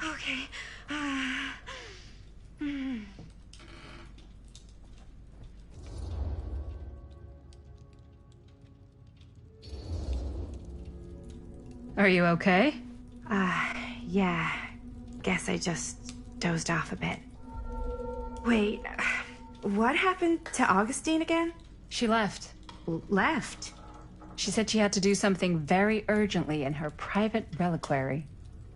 Okay. Are you okay? Yeah. Guess I just dozed off a bit. Wait, what happened to Augustine again? She left. Left? She said she had to do something very urgently in her private reliquary.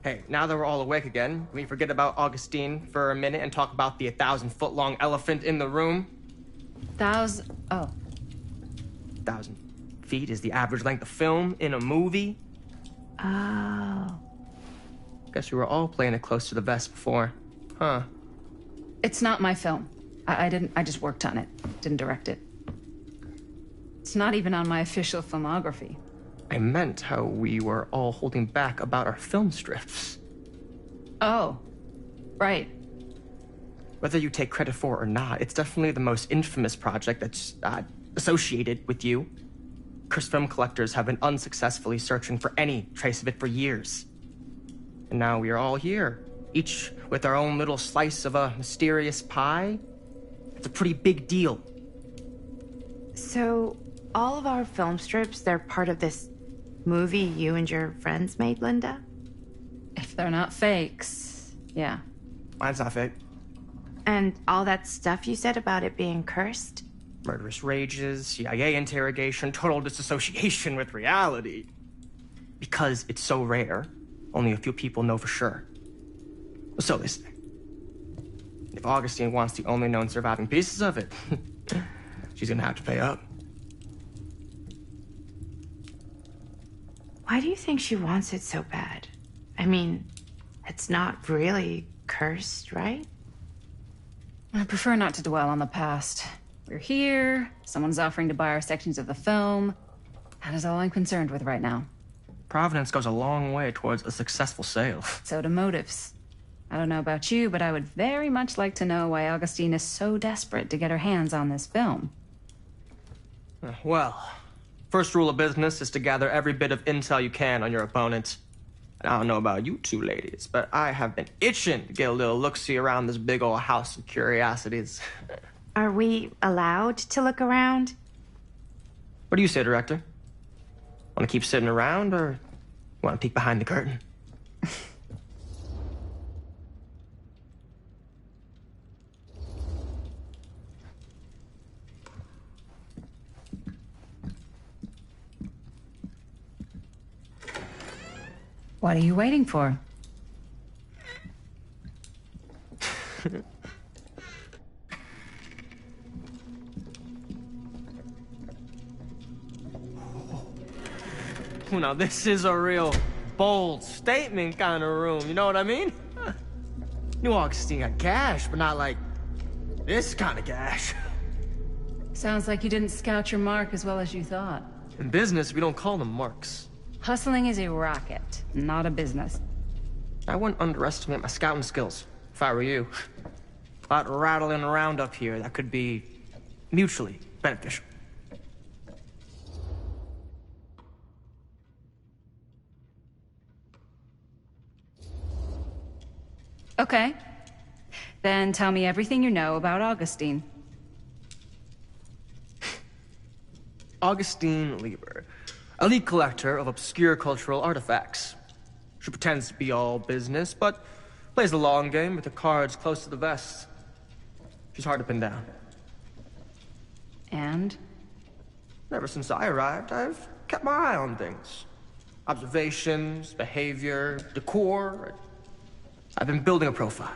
Hey, now that we're all awake again, can we forget about Augustine for a minute and talk about the 1,000-foot-long elephant in the room? Oh. 1,000 feet is the average length of film in a movie. Oh. Guess we were all playing it close to the vest before. Huh. It's not my film. I just worked on it. Didn't direct it. It's not even on my official filmography. I meant how we were all holding back about our film strips. Oh. Right. Whether you take credit for it or not, it's definitely the most infamous project that's associated with you. Cursed film collectors have been unsuccessfully searching for any trace of it for years. And now we are all here, each with our own little slice of a mysterious pie. It's a pretty big deal. So, all of our film strips, they're part of this movie you and your friends made, Linda? If they're not fakes, yeah. Mine's not fake. And all that stuff you said about it being cursed? Murderous rages, CIA interrogation, total disassociation with reality. Because it's so rare, only a few people know for sure. So they say. If Augustine wants the only known surviving pieces of it, she's gonna have to pay up. Why do you think she wants it so bad? I mean, it's not really cursed, right? I prefer not to dwell on the past. We're here, someone's offering to buy our sections of the film. That is all I'm concerned with right now. Providence goes a long way towards a successful sale. So do motives. I don't know about you, but I would very much like to know why Augustine is so desperate to get her hands on this film. Well, first rule of business is to gather every bit of intel you can on your opponent. And I don't know about you two ladies, but I have been itching to get a little look-see around this big old house of curiosities. Are we allowed to look around? What do you say, director? Want to keep sitting around, or want to peek behind the curtain? What are you waiting for? Now, this is a real bold statement kind of room, you know what I mean? New Augustine got cash, but not like this kind of cash. Sounds like you didn't scout your mark as well as you thought. In business, we don't call them marks. Hustling is a racket, not a business. I wouldn't underestimate my scouting skills, if I were you. A lot rattling around up here that could be mutually beneficial. Okay. Then tell me everything you know about Augustine. Augustine Lieber, elite collector of obscure cultural artifacts. She pretends to be all business, but plays the long game with the cards close to the vest. She's hard to pin down. And? Ever since I arrived, I've kept my eye on things. Observations, behavior, decor. I've been building a profile.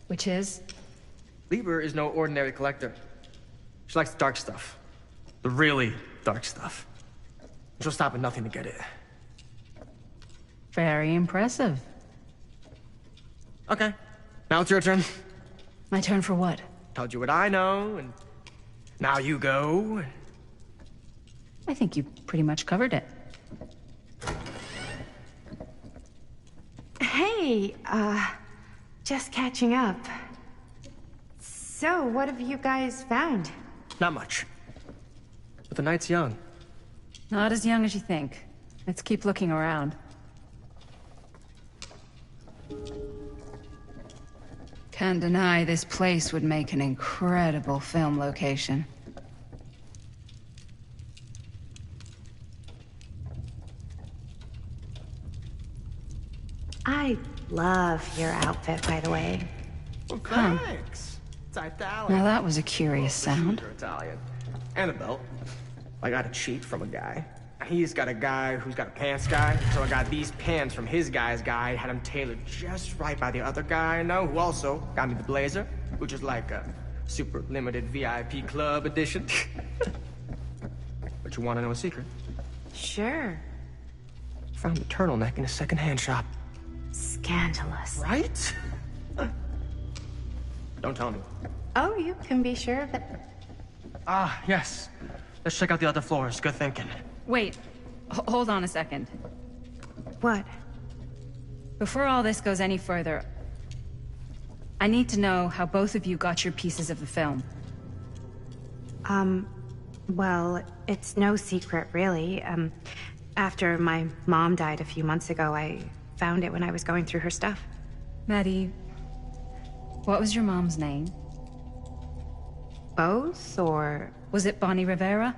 Which is? Lieber is no ordinary collector. She likes the dark stuff. The really dark stuff. She'll stop at nothing to get it. Very impressive. Okay, now it's your turn. My turn for what? Told you what I know, and now you go. I think you pretty much covered it. Hey, just catching up. So, what have you guys found? Not much. But the night's young. Not as young as you think. Let's keep looking around. Can't deny this place would make an incredible film location. I love your outfit, by the way. Well, thanks. It's Italian. Now that was a curious The shoes sound. are Italian. And a belt. I got a cheat from a guy. He's got a guy who's got a pants guy, so I got these pants from his guy's guy, had them tailored just right by the other guy I know, who also got me the blazer, which is like a super limited VIP club edition. But you want to know a secret? Sure. Found a turtleneck in a secondhand shop. Scandalous. Right? Don't tell me. Oh, you can be sure of it. Ah, yes. Let's check out the other floors. Good thinking. Wait, hold on a second. What? Before all this goes any further, I need to know how both of you got your pieces of the film. Well, it's no secret, really. After my mom died a few months ago, I found it when I was going through her stuff. Maddie, what was your mom's name? Both, or... Was it Bonnie Rivera?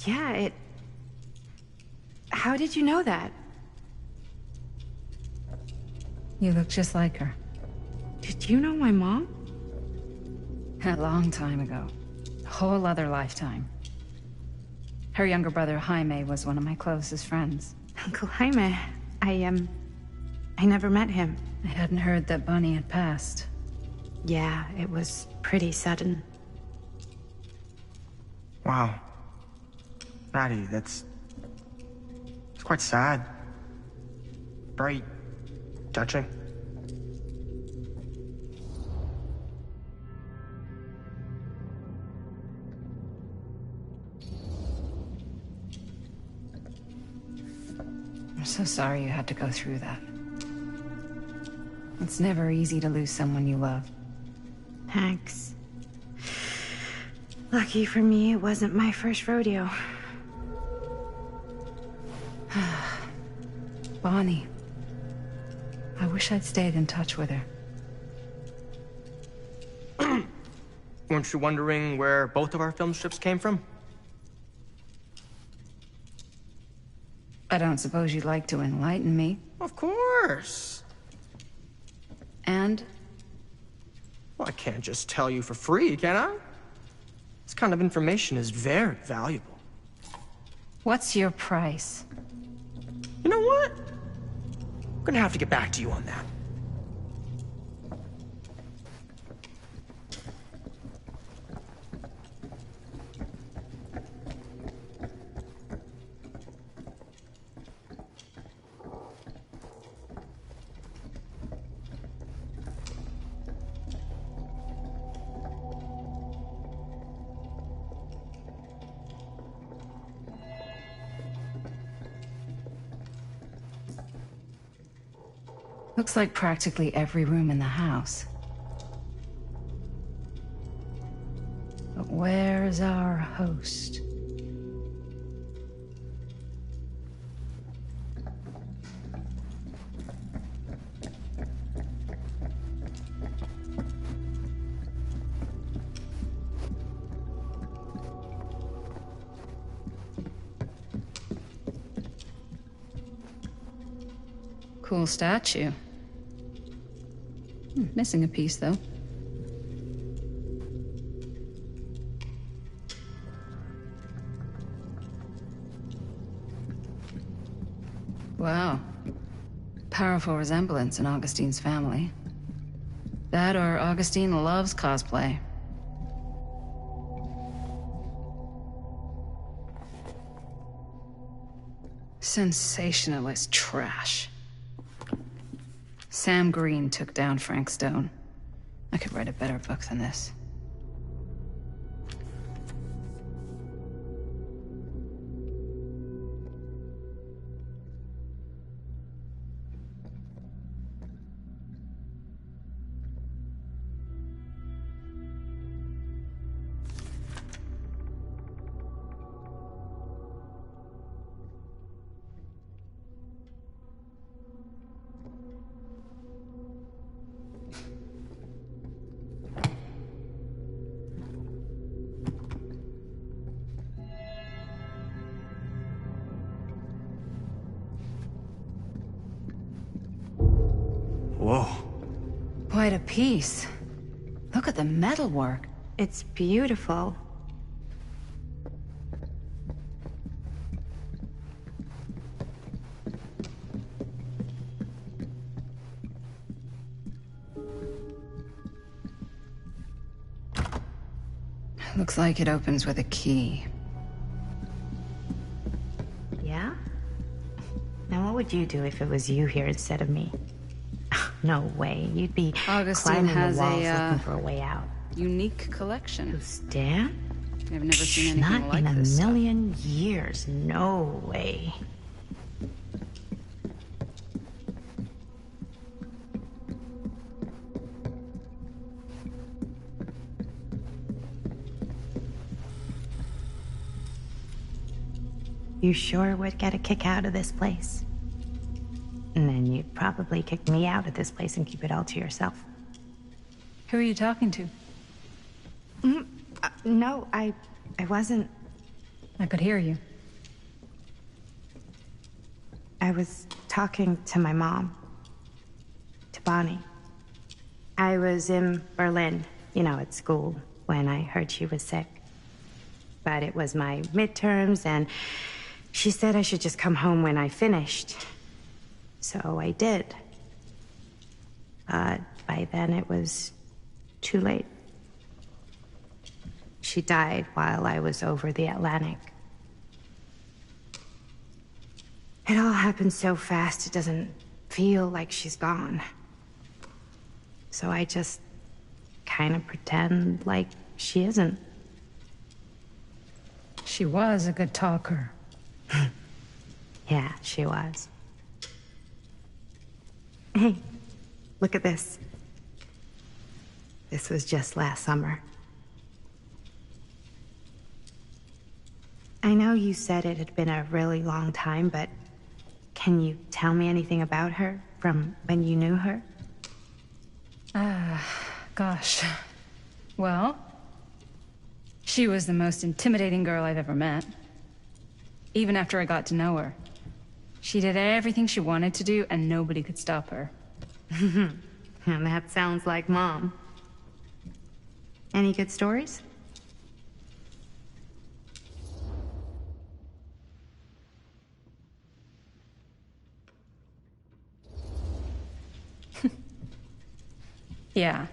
Yeah, it... How did you know that? You look just like her. Did you know my mom? A long time ago. A whole other lifetime. Her younger brother, Jaime, was one of my closest friends. Uncle Jaime. I never met him. I hadn't heard that Bonnie had passed. Yeah, it was pretty sudden. Wow. Maddie, it's quite sad. Very touching. I'm so sorry you had to go through that. It's never easy to lose someone you love. Thanks. Lucky for me, it wasn't my first rodeo. Bonnie. I wish I'd stayed in touch with her. Weren't you wondering where both of our film strips came from? I don't suppose you'd like to enlighten me. Of course. And? Well, I can't just tell you for free, can I? This kind of information is very valuable. What's your price? You know what? I'm gonna have to get back to you on that. Looks like practically every room in the house. But where's our host? Cool statue. Missing a piece, though. Wow. Powerful resemblance in Augustine's family. That or Augustine loves cosplay. Sensationalist trash. Sam Green took down Frank Stone. I could write a better book than this. Whoa. Quite a piece. Look at the metalwork. It's beautiful. Looks like it opens with a key. Yeah? Now what would you do if it was you here instead of me? No way. You'd be Augustine climbing has the walls a, looking for a way out. Unique collection. Stan? I've never seen anything Not like in a this stuff. million years. No way. You sure would get a kick out of this place. And then you'd probably kick me out of this place and keep it all to yourself. Who are you talking to? No, I wasn't. I could hear you. I was talking to my mom. To Bonnie. I was in Berlin, at school, when I heard she was sick. But it was my midterms, and she said I should just come home when I finished. So I did. But by then it was too late. She died while I was over the Atlantic. It all happened so fast, it doesn't feel like she's gone. So I just kind of pretend like she isn't. She was a good talker. Yeah, she was. Hey, look at this. This was just last summer. I know you said it had been a really long time, but can you tell me anything about her from when you knew her? Gosh. Well, she was the most intimidating girl I've ever met. Even after I got to know her. She did everything she wanted to do, and nobody could stop her. And that sounds like Mom. Any good stories? Yeah.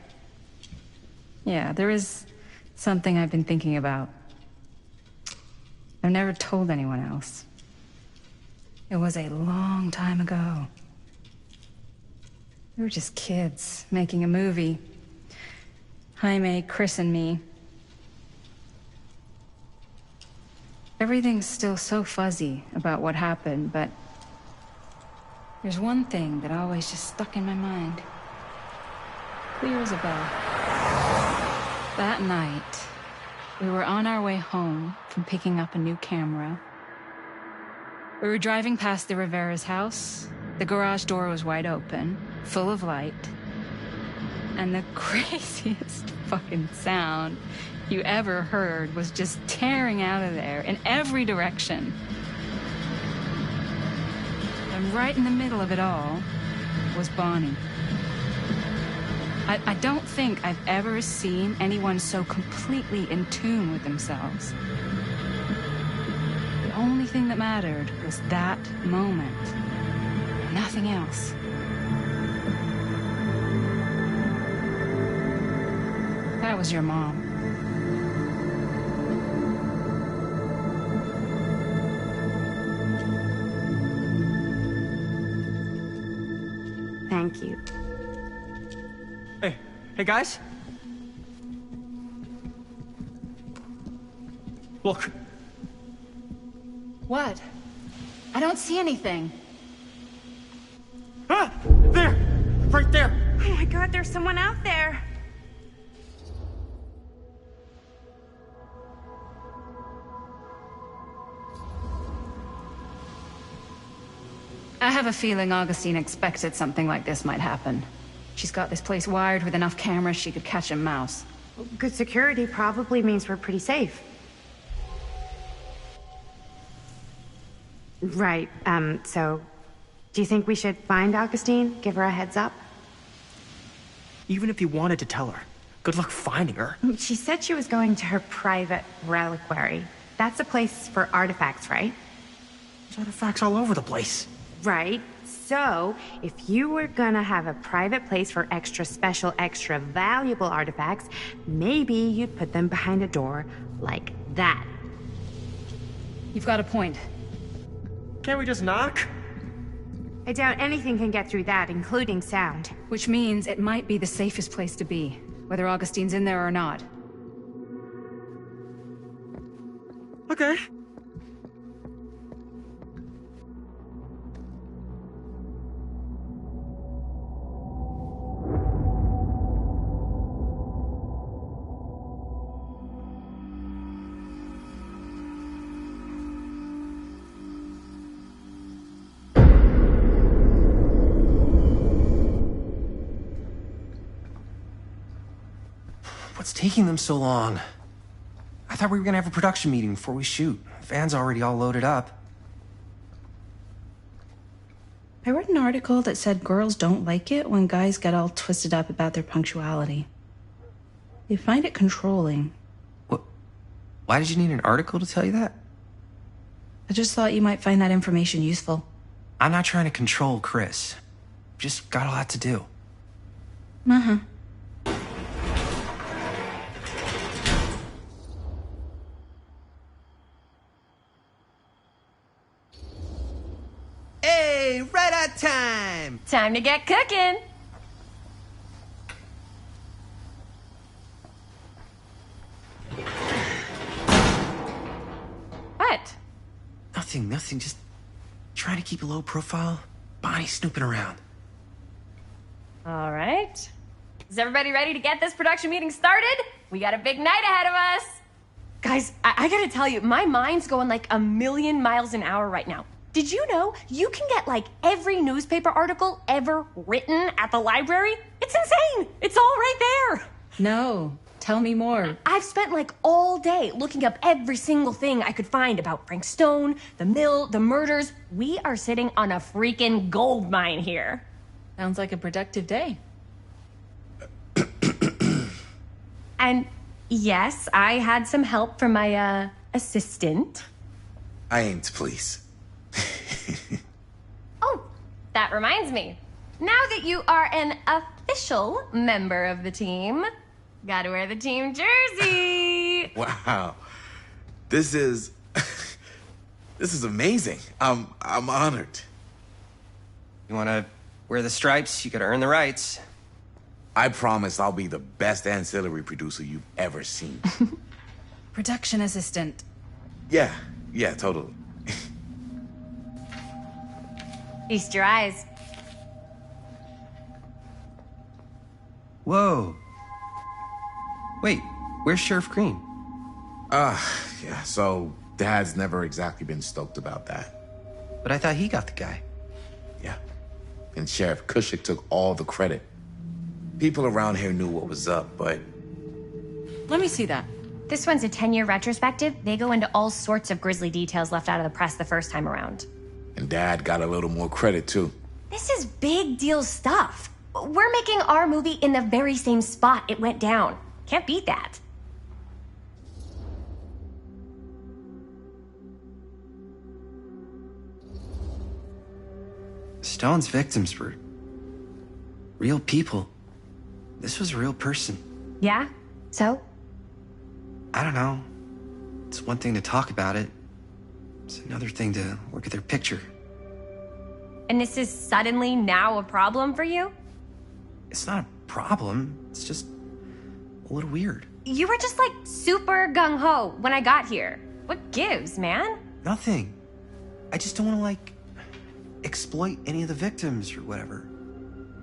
Yeah, there is something I've been thinking about. I've never told anyone else. It was a long time ago. We were just kids, making a movie. Jaime, Chris, and me. Everything's still so fuzzy about what happened, but there's one thing that always just stuck in my mind. Clear as a bell. That night, we were on our way home from picking up a new camera. We were driving past the Rivera's house. The garage door was wide open, full of light. And the craziest fucking sound you ever heard was just tearing out of there in every direction. And right in the middle of it all was Bonnie. I don't think I've ever seen anyone so completely in tune with themselves. The only thing that mattered was that moment. Nothing else. That was your mom. Thank you. Hey guys? Look. What? I don't see anything. Ah! There! Right there! Oh my God, there's someone out there. I have a feeling Augustine expected something like this might happen. She's got this place wired with enough cameras she could catch a mouse. Good security probably means we're pretty safe. Right, so... do you think we should find Augustine? Give her a heads up? Even if you wanted to tell her, good luck finding her. She said she was going to her private reliquary. That's a place for artifacts, right? There's artifacts all over the place. Right. So, if you were gonna have a private place for extra special, extra valuable artifacts, maybe you'd put them behind a door like that. You've got a point. Can't we just knock? I doubt anything can get through that, including sound. Which means it might be the safest place to be, whether Augustine's in there or not. Okay. What's taking them so long? I thought we were gonna have a production meeting before we shoot. Van's already all loaded up. I read an article that said girls don't like it when guys get all twisted up about their punctuality. They find it controlling. What? Why did you need an article to tell you that? I just thought you might find that information useful. I'm not trying to control Chris. Just got a lot to do. Uh-huh. Hey, right on time! Time to get cooking. What? Nothing. Just trying to keep a low profile. Bonnie snooping around. All right. Is everybody ready to get this production meeting started? We got a big night ahead of us. Guys, I gotta tell you, my mind's going like a million miles an hour right now. Did you know you can get like every newspaper article ever written at the library? It's insane. It's all right there. No, tell me more. I've spent like all day looking up every single thing I could find about Frank Stone, the mill, the murders. We are sitting on a freaking gold mine here. Sounds like a productive day. And yes, I had some help from my assistant. I aim to please. Oh, that reminds me. Now that you are an official member of the team, gotta wear the team jersey. Wow. This is this is amazing. I'm honored. You wanna wear the stripes? You gotta earn the rights. I promise I'll be the best ancillary producer you've ever seen. Production assistant. Yeah, totally. Feast your eyes. Whoa. Wait, where's Sheriff Green? Yeah, so Dad's never exactly been stoked about that. But I thought he got the guy. Yeah. And Sheriff Cushik took all the credit. People around here knew what was up, but... Let me see that. This one's a 10-year retrospective. They go into all sorts of grisly details left out of the press the first time around. And Dad got a little more credit, too. This is big deal stuff. We're making our movie in the very same spot it went down. Can't beat that. Stone's victims were real people. This was a real person. Yeah? So? I don't know. It's one thing to talk about it. It's another thing to look at their picture. And this is suddenly now a problem for you? It's not a problem. It's just a little weird. You were just like super gung-ho when I got here. What gives, man? Nothing. I just don't want to, like, exploit any of the victims or whatever.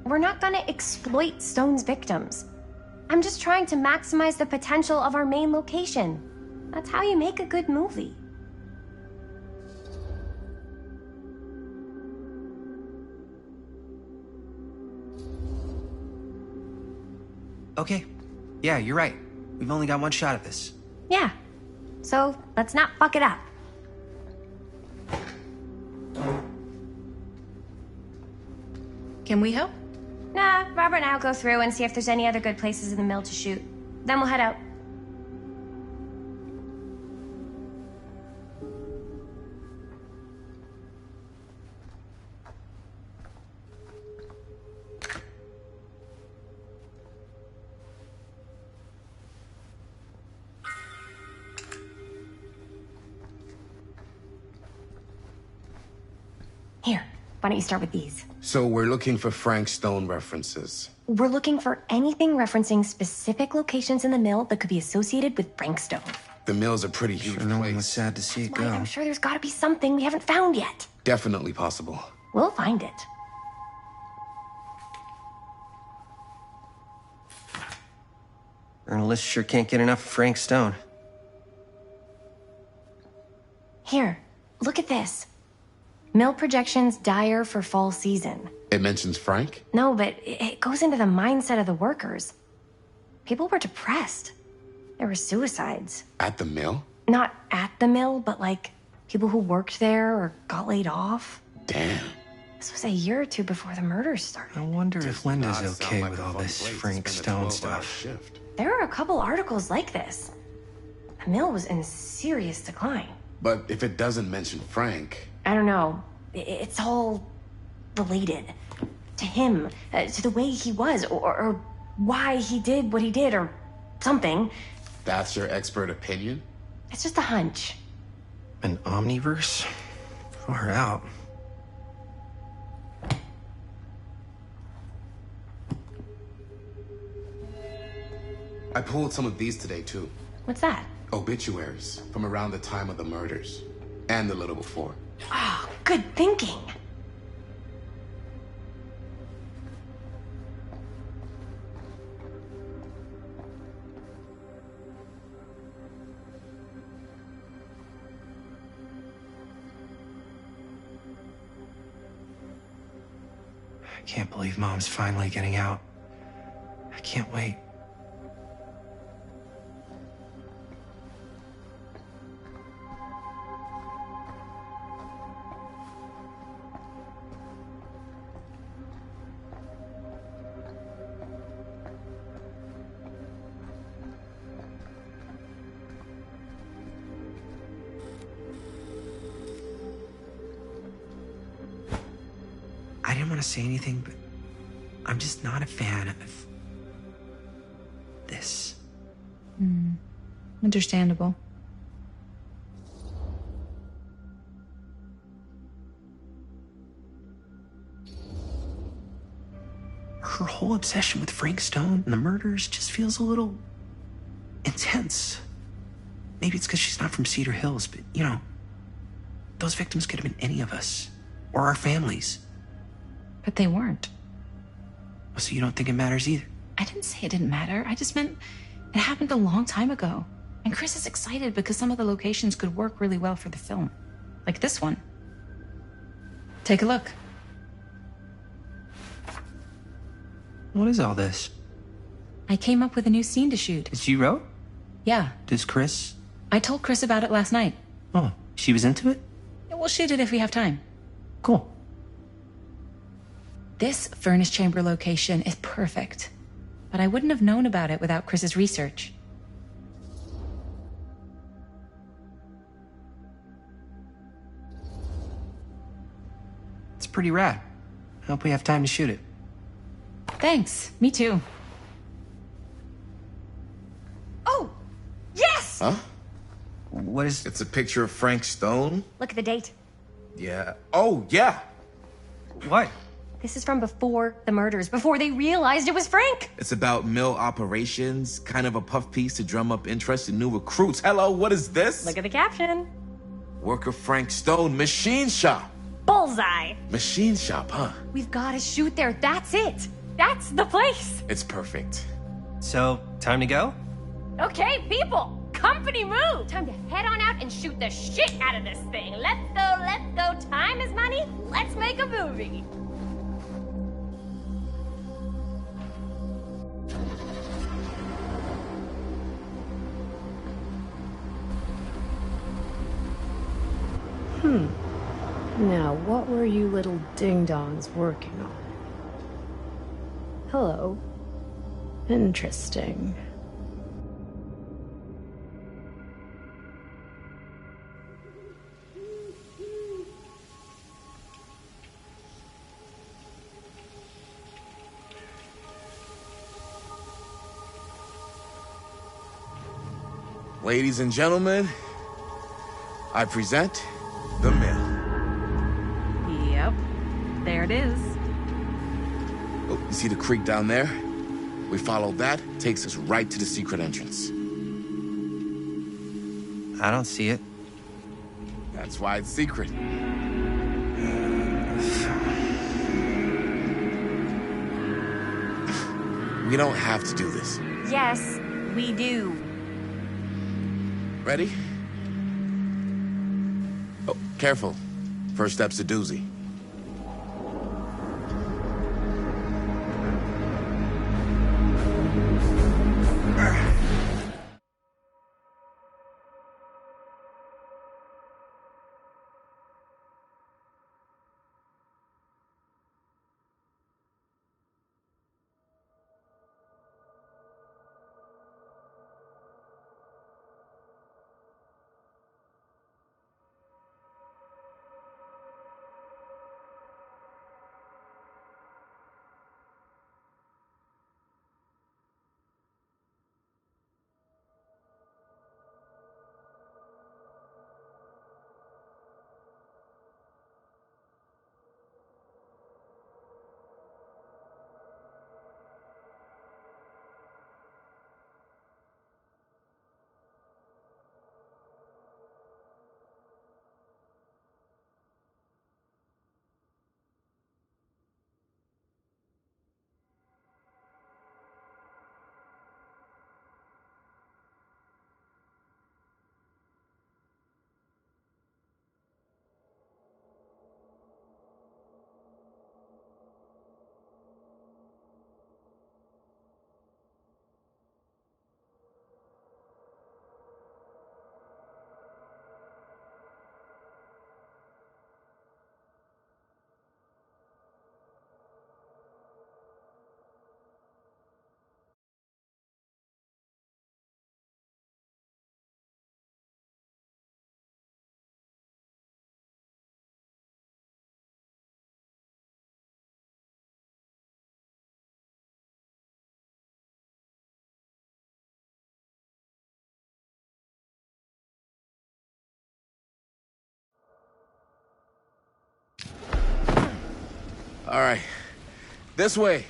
We're not gonna exploit Stone's victims. I'm just trying to maximize the potential of our main location. That's how you make a good movie. Okay. Yeah, you're right. We've only got one shot at this. Yeah. So, let's not fuck it up. Can we help? Nah, Robert and I'll go through and see if there's any other good places in the mill to shoot. Then we'll head out. Here, why don't you start with these? So we're looking for Frank Stone references. We're looking for anything referencing specific locations in the mill that could be associated with Frank Stone. The mill's a pretty huge Sure, no one was place. sad to see it Why, go. I'm sure there's gotta be something we haven't found yet. Definitely possible. We'll find it. Journalists sure can't get enough of Frank Stone. Here, look at this. Mill projections dire for fall season. It mentions Frank? No, but it goes into the mindset of the workers. People were depressed. There were suicides. At the mill? Not at the mill, but like people who worked there or got laid off. Damn. This was a year or two before the murders started. I wonder if Linda's Does sound okay like with a all fun this place to Frank spend a Stone 12-hour stuff. shift. There are a couple articles like this. The mill was in serious decline. But if it doesn't mention Frank, I don't know. It's all related to him, to the way he was, or why he did what he did, or something. that's your expert opinion? It's just a hunch. An omniverse? Far out. I pulled some of these today, too. What's that? Obituaries from around the time of the murders. And a little before. Oh, good thinking. I can't believe Mom's finally getting out. I can't wait. I didn't want to say anything, but I'm just not a fan of this. Understandable. Her whole obsession with Frank Stone and the murders just feels a little intense. Maybe it's because she's not from Cedar Hills, but you know, those victims could have been any of us or our families. But they weren't. So you don't think it matters either? I didn't say it didn't matter. I just meant it happened a long time ago. And Chris is excited because some of the locations could work really well for the film. Like this one. Take a look. What is all this? I came up with a new scene to shoot. That you wrote? Yeah, Does Chris? I told Chris about it last night. Oh, she was into it? We'll shoot it if we have time. Cool. This furnace chamber location is perfect. But I wouldn't have known about it without Chris's research. It's pretty rad. I hope we have time to shoot it. Thanks. Me too. Oh, yes! Huh? What is... It's a picture of Frank Stone? Look at the date. Yeah. Oh, yeah. What? This is from before the murders, before they realized it was Frank. It's about mill operations, kind of a puff piece to drum up interest in new recruits. Hello, what is this? Look at the caption. Worker Frank Stone, machine shop. Bullseye. Machine shop, huh? We've got to shoot there. That's it. That's the place. It's perfect. So, time to go? Okay, people. Company move. Time to head on out and shoot the shit out of this thing. Let's go, let's go. Time is money. Let's make a movie. Now, what were you little ding-dongs working on? Hello. Interesting. Ladies and gentlemen, I present the mill. Yep. There it is. Oh, you see the creek down there? We follow that, takes us right to the secret entrance. I don't see it. That's why it's secret. We don't have to do this. Yes, we do. Ready? Oh, careful. First step's a doozy. All right. This way.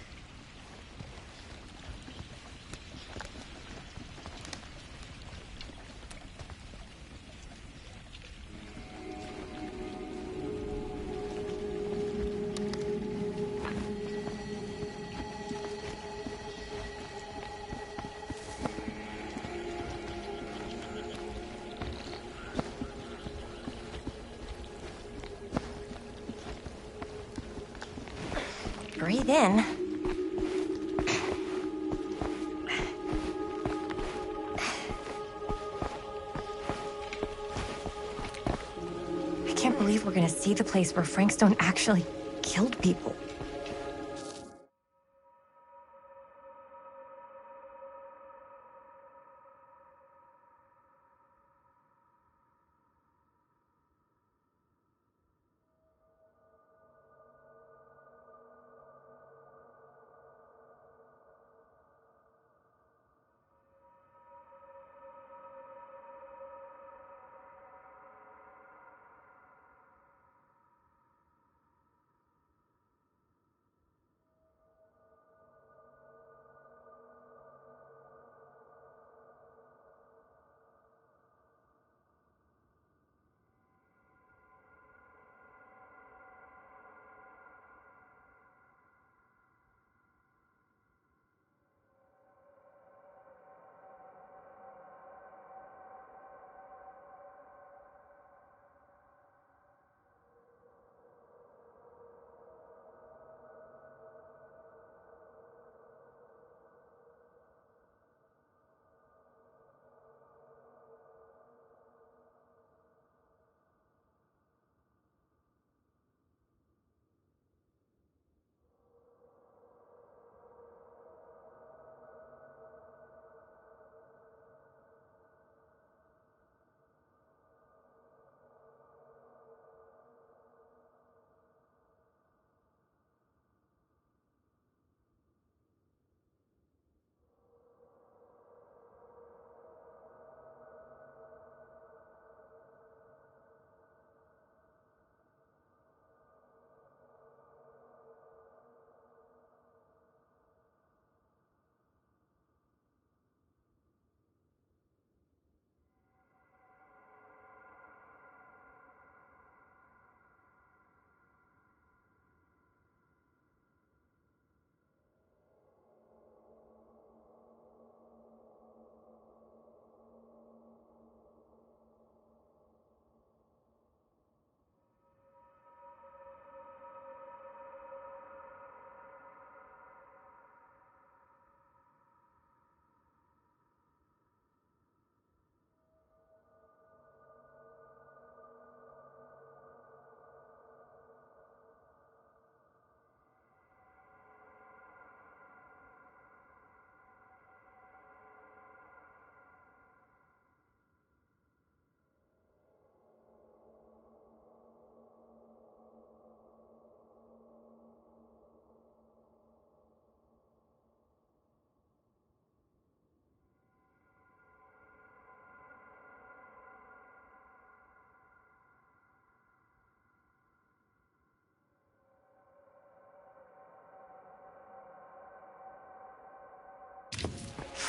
Breathe in. I can't believe we're gonna see the place where Frank Stone actually killed people.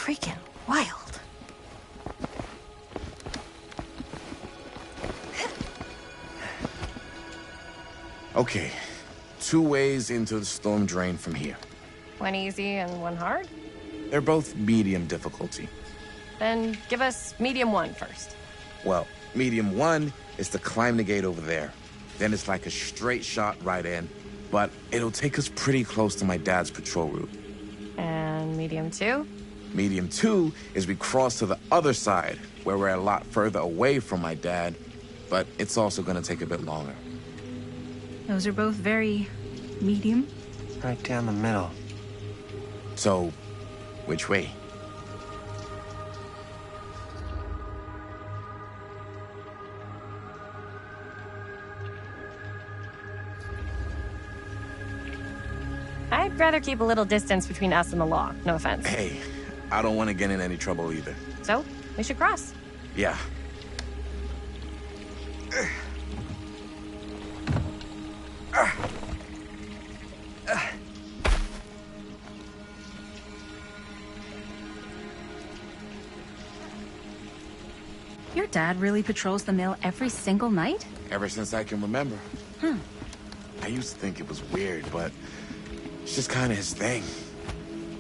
freaking wild. Okay, 2 ways into the storm drain from here. One easy and one hard? They're both medium difficulty. Then give us medium one first. Well, medium 1 is to climb the gate over there. Then it's like a straight shot right in, but it'll take us pretty close to my dad's patrol route. And medium two? Medium 2 is we cross to the other side, where we're a lot further away from my dad, but it's also gonna take a bit longer. Those are both very medium. Right down the middle. So, which way? I'd rather keep a little distance between us and the law. No offense. Hey, I don't want to get in any trouble either. So, we should cross. Yeah. Your dad really patrols the mill every single night? Ever since I can remember. I used to think it was weird, but it's just kind of his thing.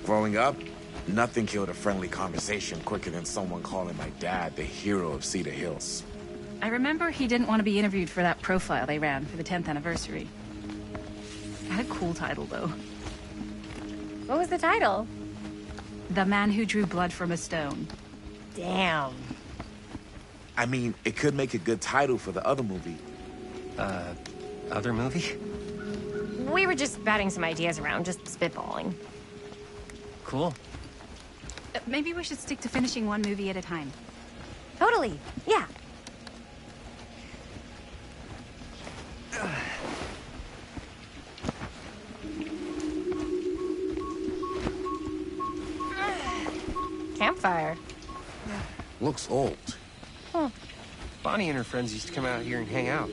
Growing up, nothing killed a friendly conversation quicker than someone calling my dad the hero of Cedar Hills. I remember he didn't want to be interviewed for that profile they ran for the 10th anniversary. It had a cool title, though. What was the title? The Man Who Drew Blood from a Stone. Damn. I mean, it could make a good title for the other movie. Other movie? We were just batting some ideas around, just spitballing. Cool. Maybe we should stick to finishing one movie at a time. Totally. Yeah. Campfire. Looks old. Bonnie and her friends used to come out here and hang out.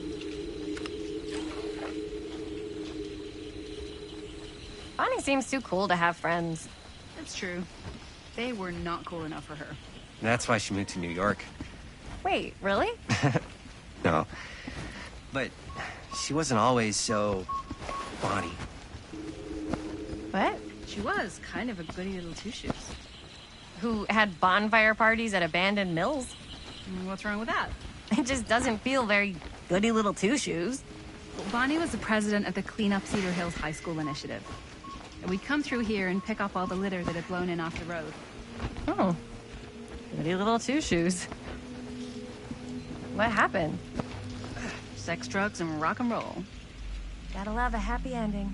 Bonnie seems too cool to have friends. That's true. They were not cool enough for her. That's why she moved to New York. Wait, really? No. But she wasn't always so... Bonnie. What? She was kind of a goody little two-shoes. Who had bonfire parties at abandoned mills? What's wrong with that? It just doesn't feel very goody little two-shoes. Well, Bonnie was the president of the Clean Up Cedar Hills High School initiative. And we'd come through here and pick up all the litter that had blown in off the road. Oh. Goody little two-shoes. What happened? Sex, drugs, and rock and roll. Gotta love a happy ending.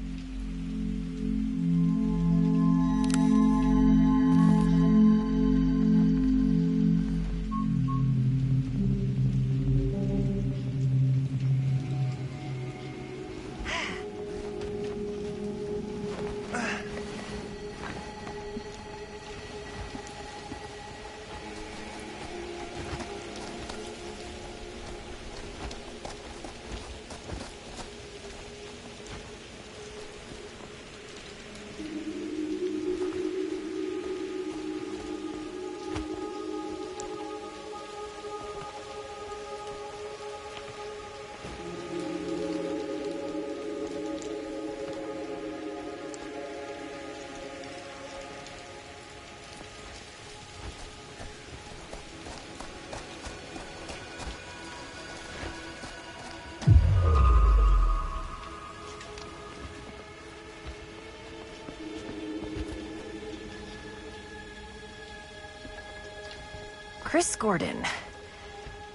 Chris Gordon.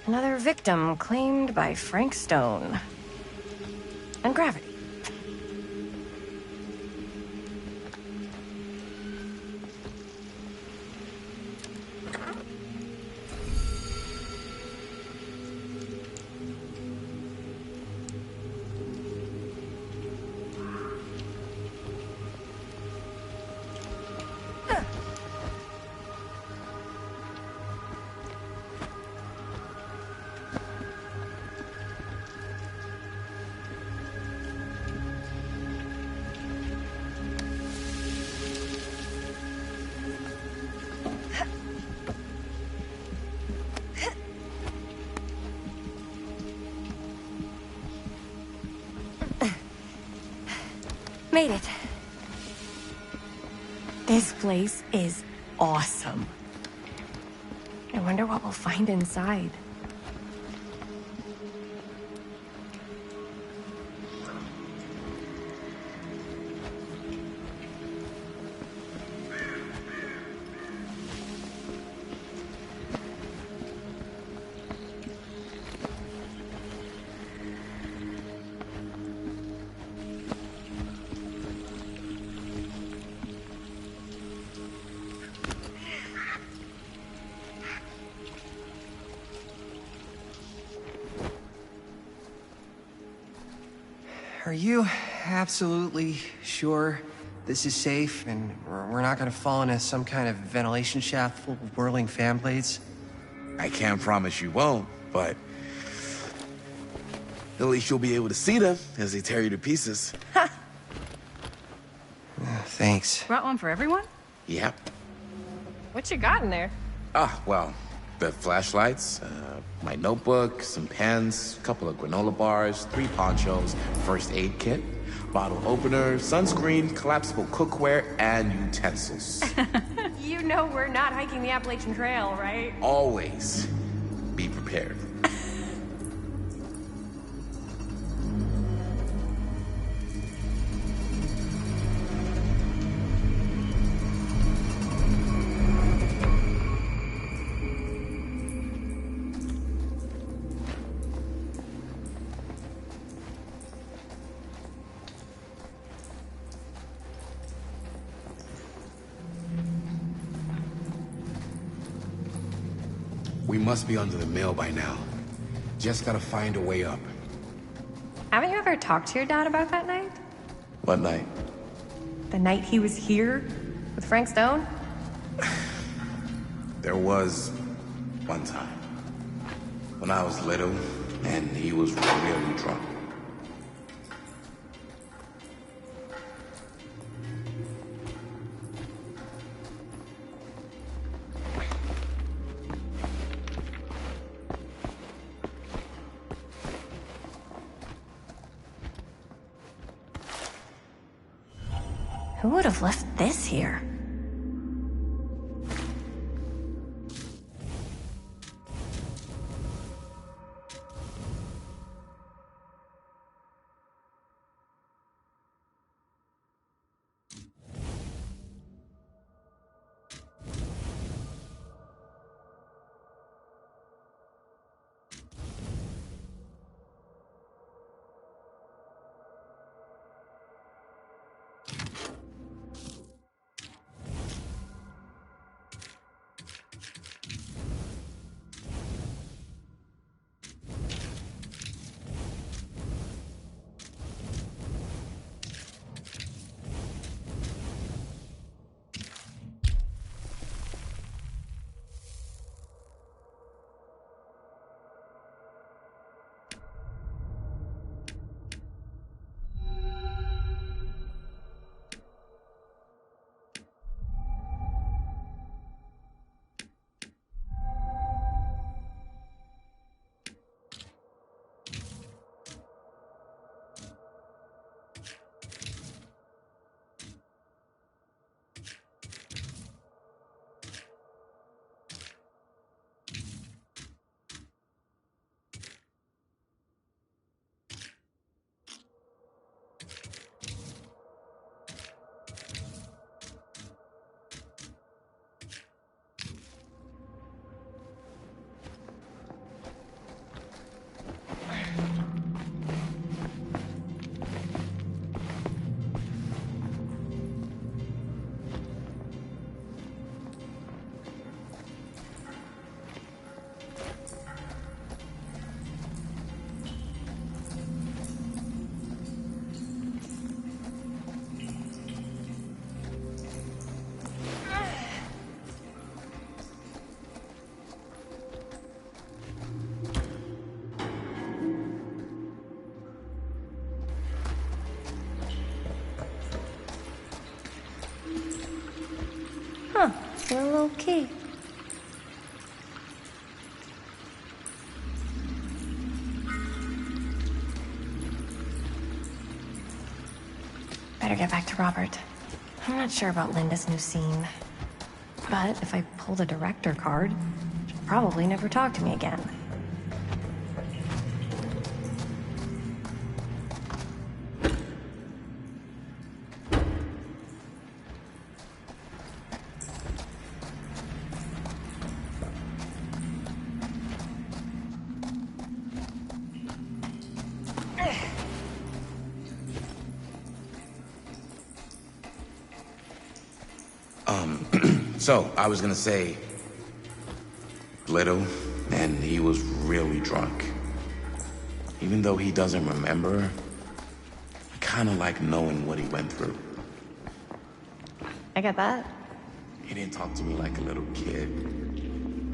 Another victim claimed by Frank Stone. And Gravity. made it. This place is awesome. I wonder what we'll find inside. Are you absolutely sure this is safe and we're not gonna fall into some kind of ventilation shaft full of whirling fan blades? I can't promise you won't, but at least you'll be able to see them as they tear you to pieces. Thanks. Brought one for everyone? Yep. What you got in there? Well, the flashlights, my notebook, some pens, a couple of granola bars, 3 ponchos, first aid kit, bottle opener, sunscreen, collapsible cookware, and utensils. You know we're not hiking the Appalachian Trail, right? Always be prepared. We must be under the mill by now. Just gotta find a way up. Haven't you ever talked to your dad about that night? What night? The night he was here with Frank Stone? There was one time when I was little and he was really drunk. Who would have left this here? A little key. Better get back to Robert. I'm not sure about Linda's new scene. But if I pull the director card, she'll probably never talk to me again. So, I was gonna say, little, and he was really drunk. Even though he doesn't remember, I kinda like knowing what he went through. I get that. He didn't talk to me like a little kid,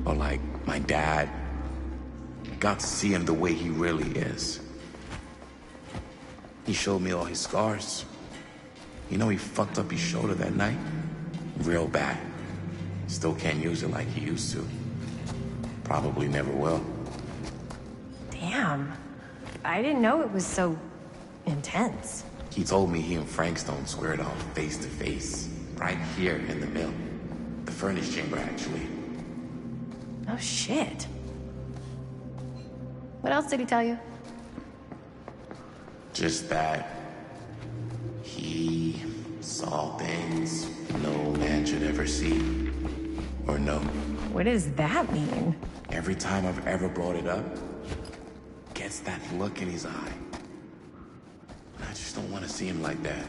or like my dad. I got to see him the way he really is. He showed me all his scars. You know, he fucked up his shoulder that night? Real bad. Still can't use it like he used to. Probably never will. Damn. I didn't know it was so intense. He told me he and Frankstone squared off face to face, right here in the mill. The furnace chamber, actually. Oh, shit. What else did he tell you? Just that he saw things no man should ever see. Or know. What does that mean? Every time I've ever brought it up, gets that look in his eye. I just don't want to see him like that.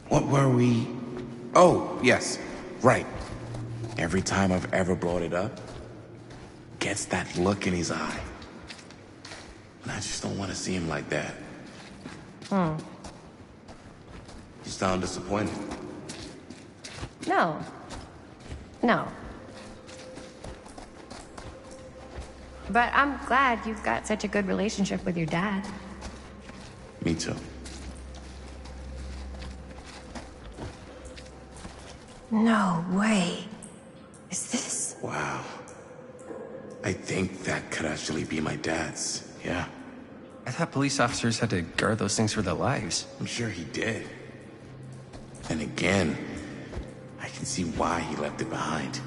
What were we? Oh, yes, right. Every time I've ever brought it up, gets that look in his eye. And I just don't want to see him like that. You sound disappointed. No. No. But I'm glad you've got such a good relationship with your dad. Me too. No way. Is this? Wow. I think that could actually be my dad's, yeah. I thought police officers had to guard those things for their lives. I'm sure he did. And again, I can see why he left it behind.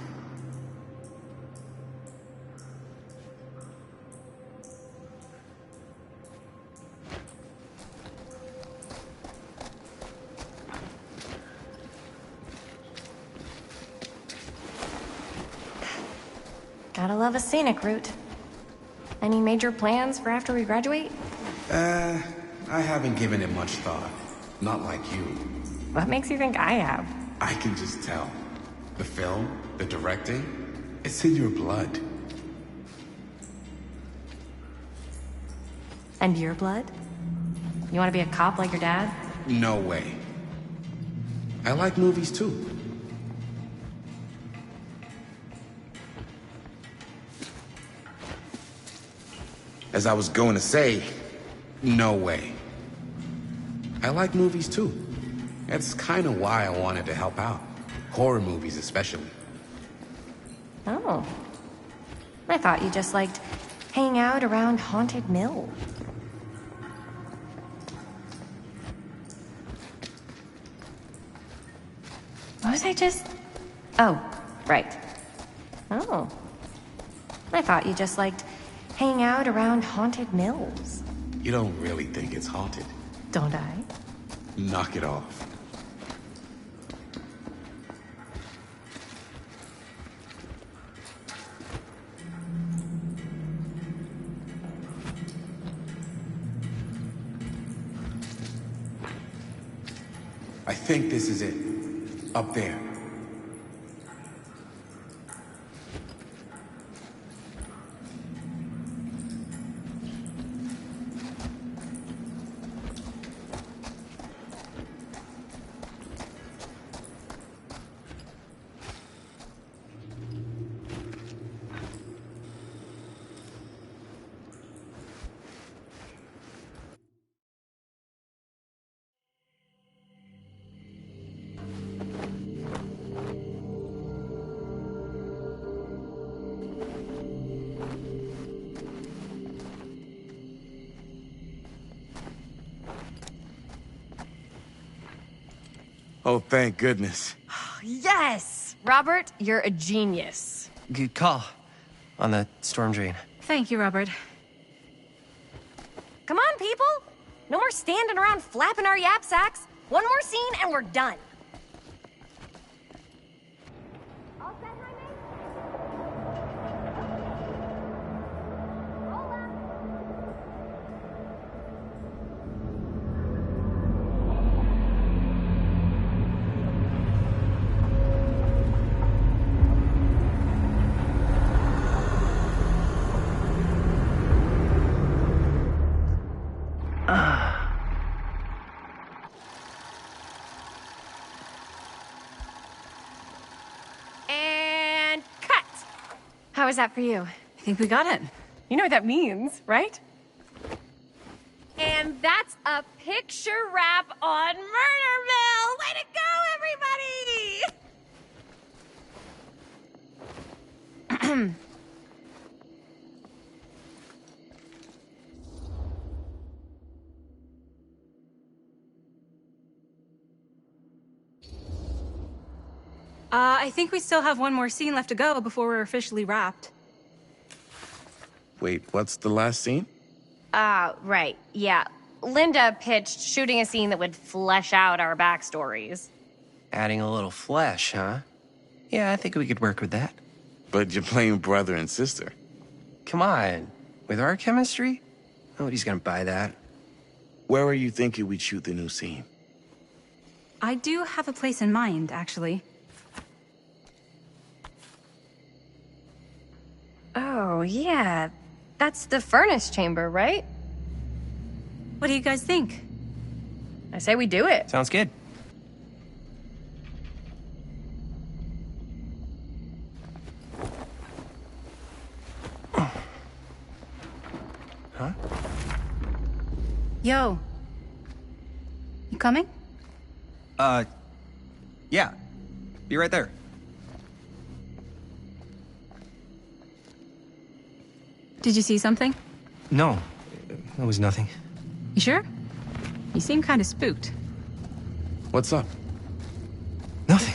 Gotta love a scenic route. Any major plans for after we graduate? I haven't given it much thought. Not like you. What makes you think I have? I can just tell. The film, the directing, it's in your blood. And your blood? You want to be a cop like your dad? No way. I like movies too. As I was going to say, no way. I like movies too. That's kind of why I wanted to help out. Horror movies especially. Oh. I thought you just liked hanging out around Haunted Mill. What was I just... Oh, right. Oh. I thought you just liked hanging out around Haunted Mills. You don't really think it's haunted. Don't I? Knock it off. I think this is it. Up there. Oh, thank goodness. Yes! Robert, you're a genius. Good call on the storm drain. Thank you, Robert. Come on, people! No more standing around flapping our yap sacks. One more scene and we're done. All set, Jaime? And cut! How was that for you? I think we got it. You know what that means, right? And that's a picture wrap on Murderville! Way to go, everybody! I think we still have one more scene left to go before we're officially wrapped. Wait, what's the last scene? Right, yeah. Linda pitched shooting a scene that would flesh out our backstories. Adding a little flesh, huh? Yeah, I think we could work with that. But you're playing brother and sister. Come on. With our chemistry? Nobody's gonna buy that. Where are you thinking we'd shoot the new scene? I do have a place in mind, actually. Oh, yeah. That's the furnace chamber, right? What do you guys think? I say we do it. Sounds good. Huh? Yo. You coming? Yeah. Be right there. Did you see something? No, it was nothing. You sure? You seem kind of spooked. What's up? Nothing.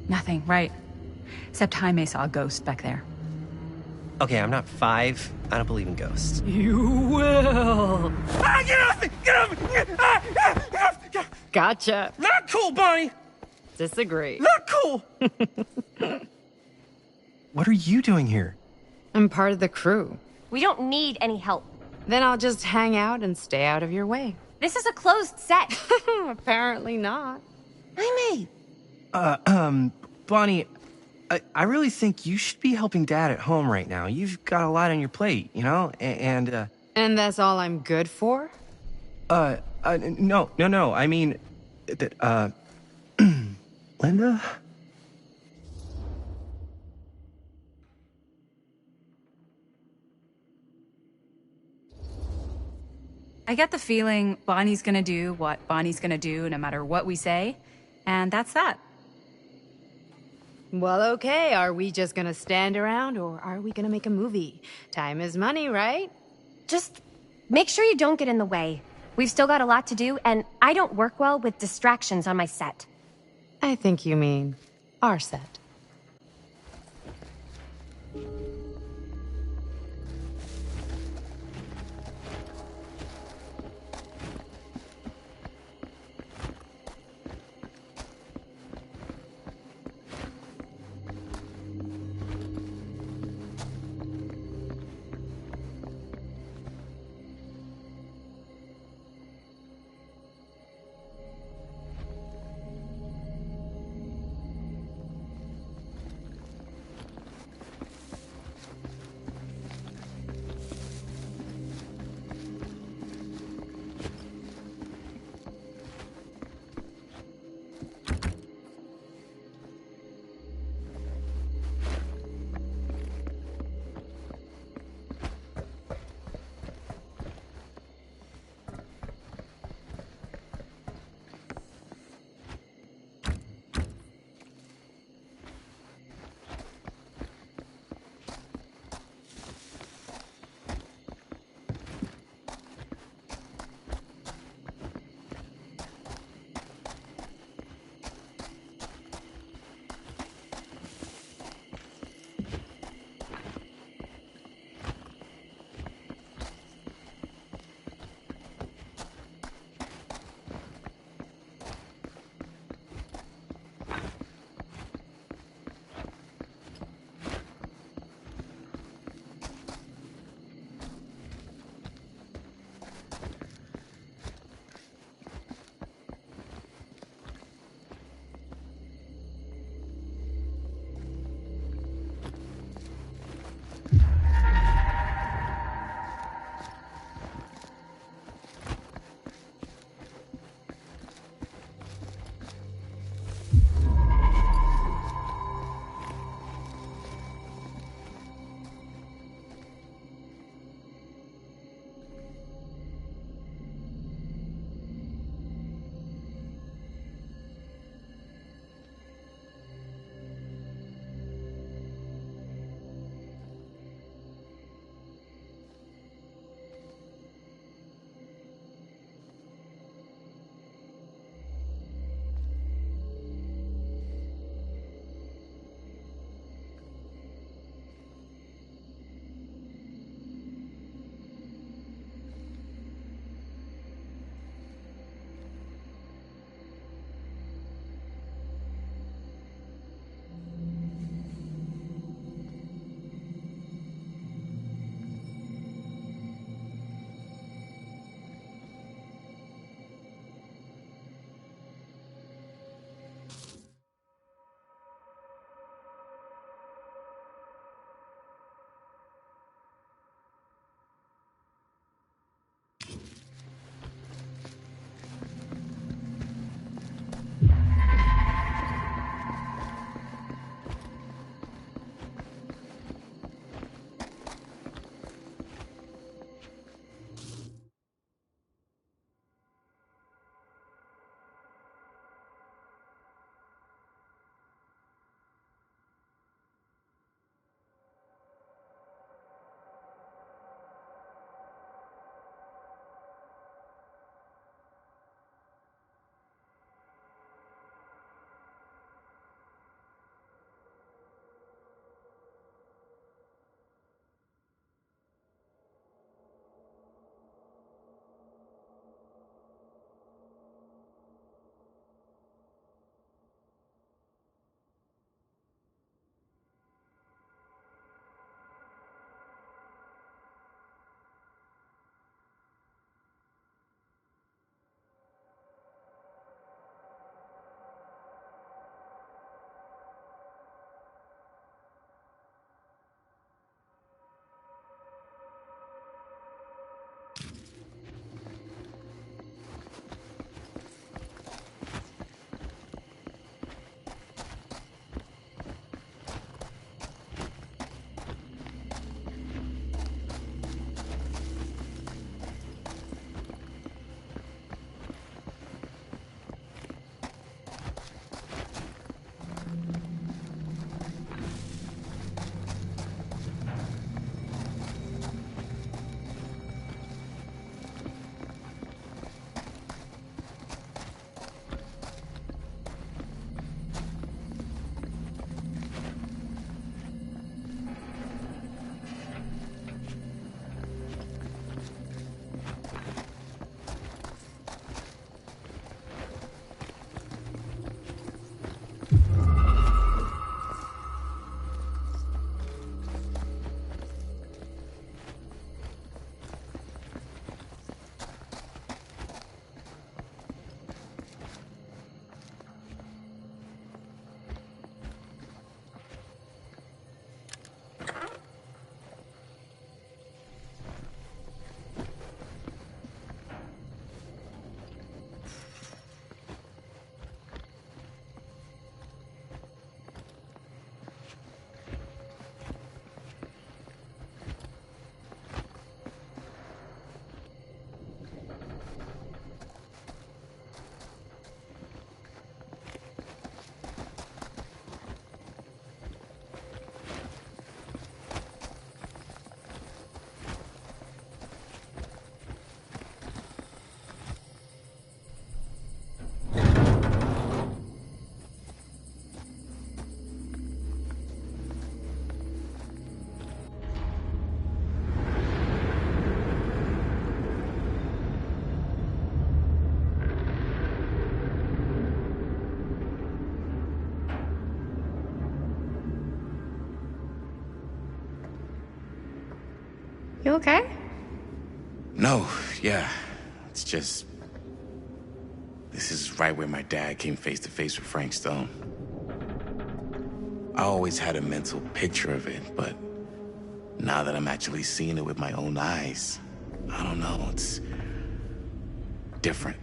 Nothing, right. Except Jaime saw a ghost back there. Okay, I'm not 5. I don't believe in ghosts. You will! Ah, get off me! Get off me! Get off! Gotcha. Not cool, Bonnie! Disagree. Not cool! What are you doing here? I'm part of the crew. We don't need any help. Then I'll just hang out and stay out of your way. This is a closed set. Apparently not. Jaime! Bonnie, I really think you should be helping Dad at home right now. You've got a lot on your plate, you know? And that's all I'm good for? no. I mean, Linda? I get the feeling Bonnie's gonna do what Bonnie's gonna do no matter what we say, and that's that. Well, okay. Are we just gonna stand around or are we gonna make a movie? Time is money, right? Just make sure you don't get in the way. We've still got a lot to do, and I don't work well with distractions on my set. I think you mean our set. You okay? No, yeah. It's just... This is right where my dad came face to face with Frank Stone. I always had a mental picture of it, but now that I'm actually seeing it with my own eyes, I don't know, it's different.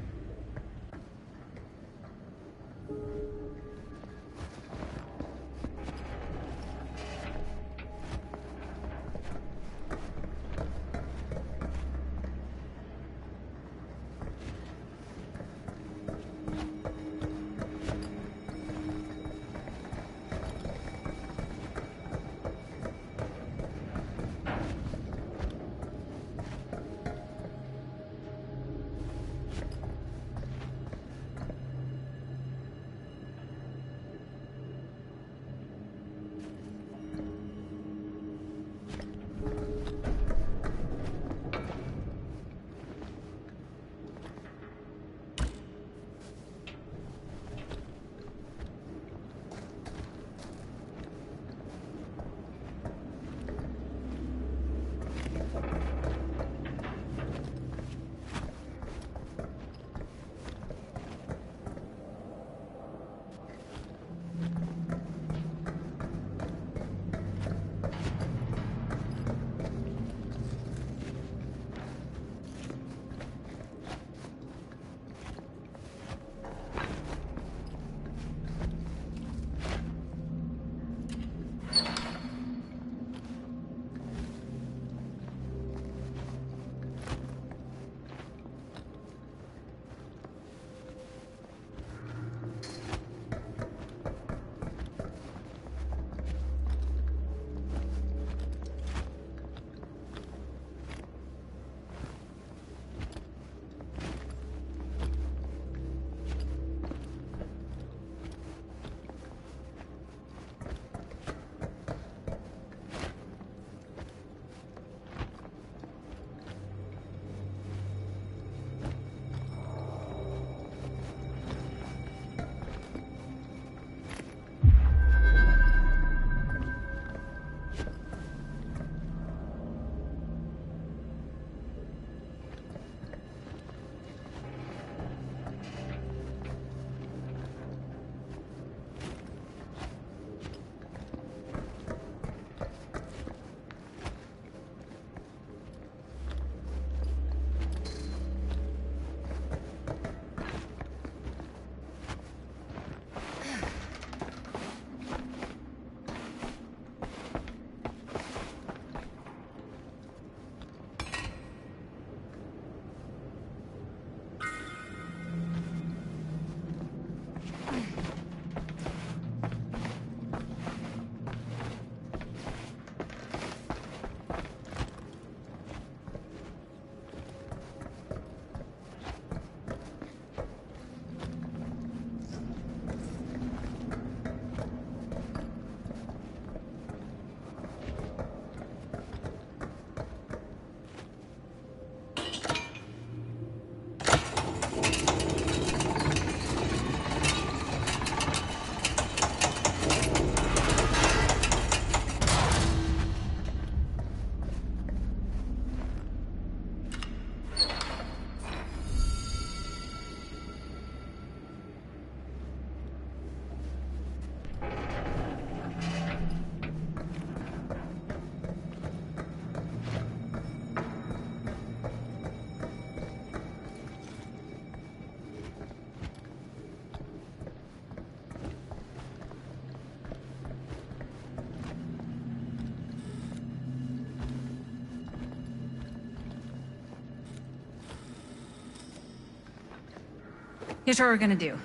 Here's what we're gonna do.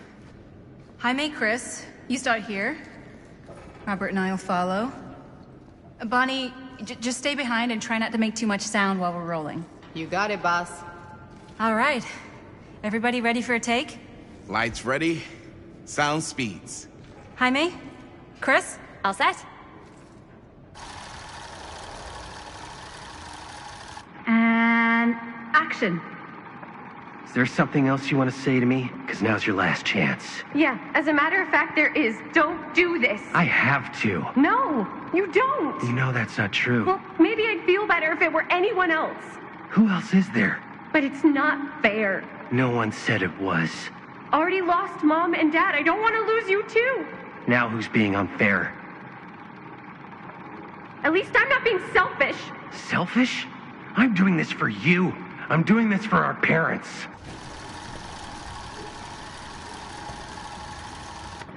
Jaime, Chris, you start here. Robert and I'll follow. Bonnie, just stay behind and try not to make too much sound while we're rolling. You got it, boss. All right. Everybody ready for a take? Lights ready, sound speeds. Jaime? Chris? All set? And action. Is there something else you want to say to me? Because now's your last chance. Yeah, as a matter of fact, there is. Don't do this. I have to. No, you don't. You know that's not true. Well, maybe I'd feel better if it were anyone else. Who else is there? But it's not fair. No one said it was. Already lost Mom and Dad. I don't want to lose you too. Now who's being unfair? At least I'm not being selfish. Selfish? I'm doing this for you. I'm doing this for our parents.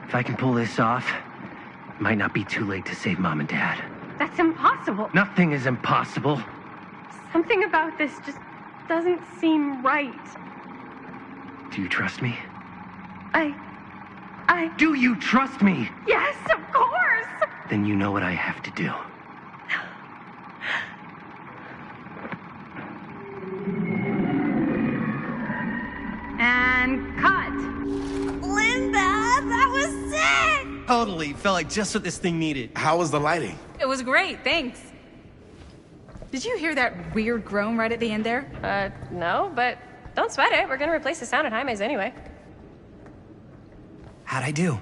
If I can pull this off, it might not be too late to save Mom and Dad. That's impossible. Nothing is impossible. Something about this just doesn't seem right. Do you trust me? I... Do you trust me? Yes, of course! Then you know what I have to do. And cut. Linda, that was sick! Totally. Felt like just what this thing needed. How was the lighting? It was great, thanks. Did you hear that weird groan right at the end there? No, but don't sweat it. We're gonna replace the sound at Jaime's anyway. How'd I do?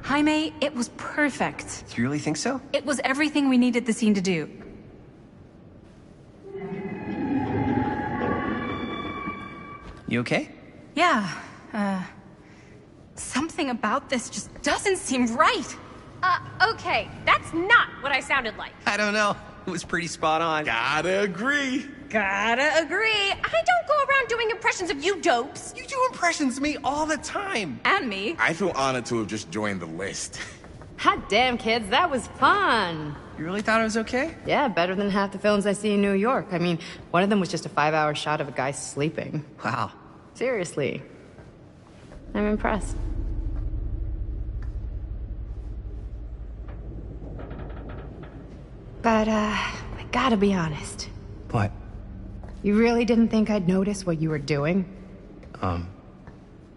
Jaime, it was perfect. Do you really think so? It was everything we needed the scene to do. You okay? Yeah, something about this just doesn't seem right. Okay, that's not what I sounded like. I don't know. It was pretty spot on. Gotta agree. Gotta agree. I don't go around doing impressions of you dopes. You do impressions of me all the time. And me. I feel honored to have just joined the list. Hot damn, kids, that was fun. You really thought it was okay? Yeah, better than half the films I see in New York. I mean, one of them was just a 5-hour shot of a guy sleeping. Wow. Seriously. I'm impressed. But, I gotta be honest. What? You really didn't think I'd notice what you were doing?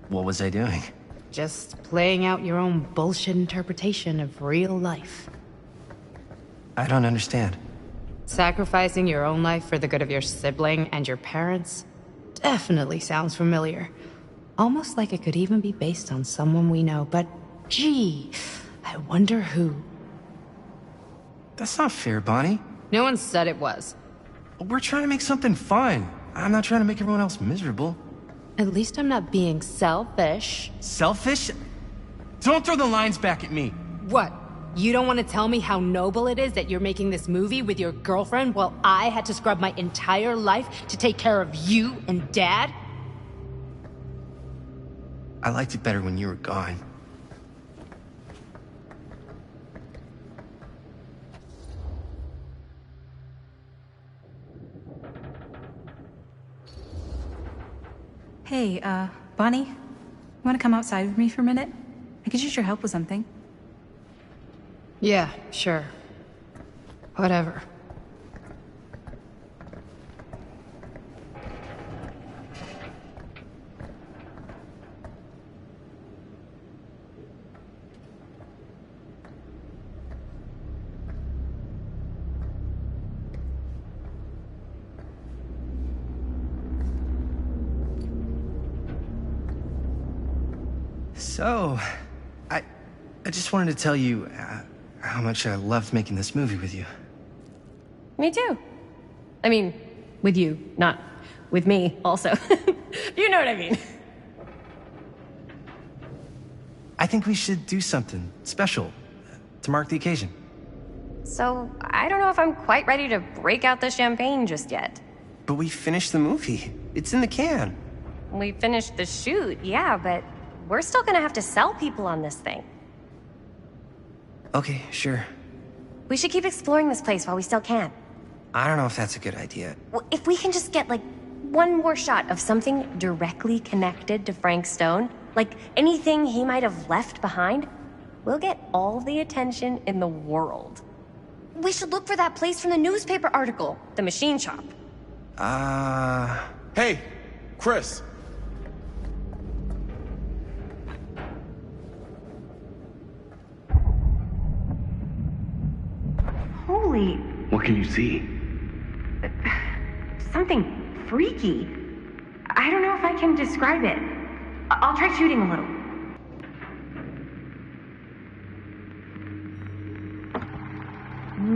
What was I doing? Just playing out your own bullshit interpretation of real life. I don't understand. Sacrificing your own life for the good of your sibling and your parents definitely sounds familiar. Almost like it could even be based on someone we know, but gee, I wonder who. That's not fair, Bonnie. No one said it was. We're trying to make something fun. I'm not trying to make everyone else miserable. At least I'm not being selfish. Selfish? Don't throw the lines back at me. What? You don't want to tell me how noble it is that you're making this movie with your girlfriend while I had to scrub my entire life to take care of you and Dad? I liked it better when you were gone. Hey, Bonnie, you want to come outside with me for a minute? I could use your help with something. Yeah, sure. Whatever. So, I just wanted to tell you how much I loved making this movie with you. Me too. I mean, with you, not with me, also. You know what I mean. I think we should do something special to mark the occasion. So, I don't know if I'm quite ready to break out the champagne just yet. But we finished the movie. It's in the can. We finished the shoot, yeah, but we're still gonna have to sell people on this thing. Okay, sure. We should keep exploring this place while we still can. I don't know if that's a good idea. Well, if we can just get, like, one more shot of something directly connected to Frank Stone, like anything he might have left behind, we'll get all the attention in the world. We should look for that place from the newspaper article, the machine shop. Hey, Chris. Holy... What can you see? Something freaky. I don't know if I can describe it. I'll try shooting a little.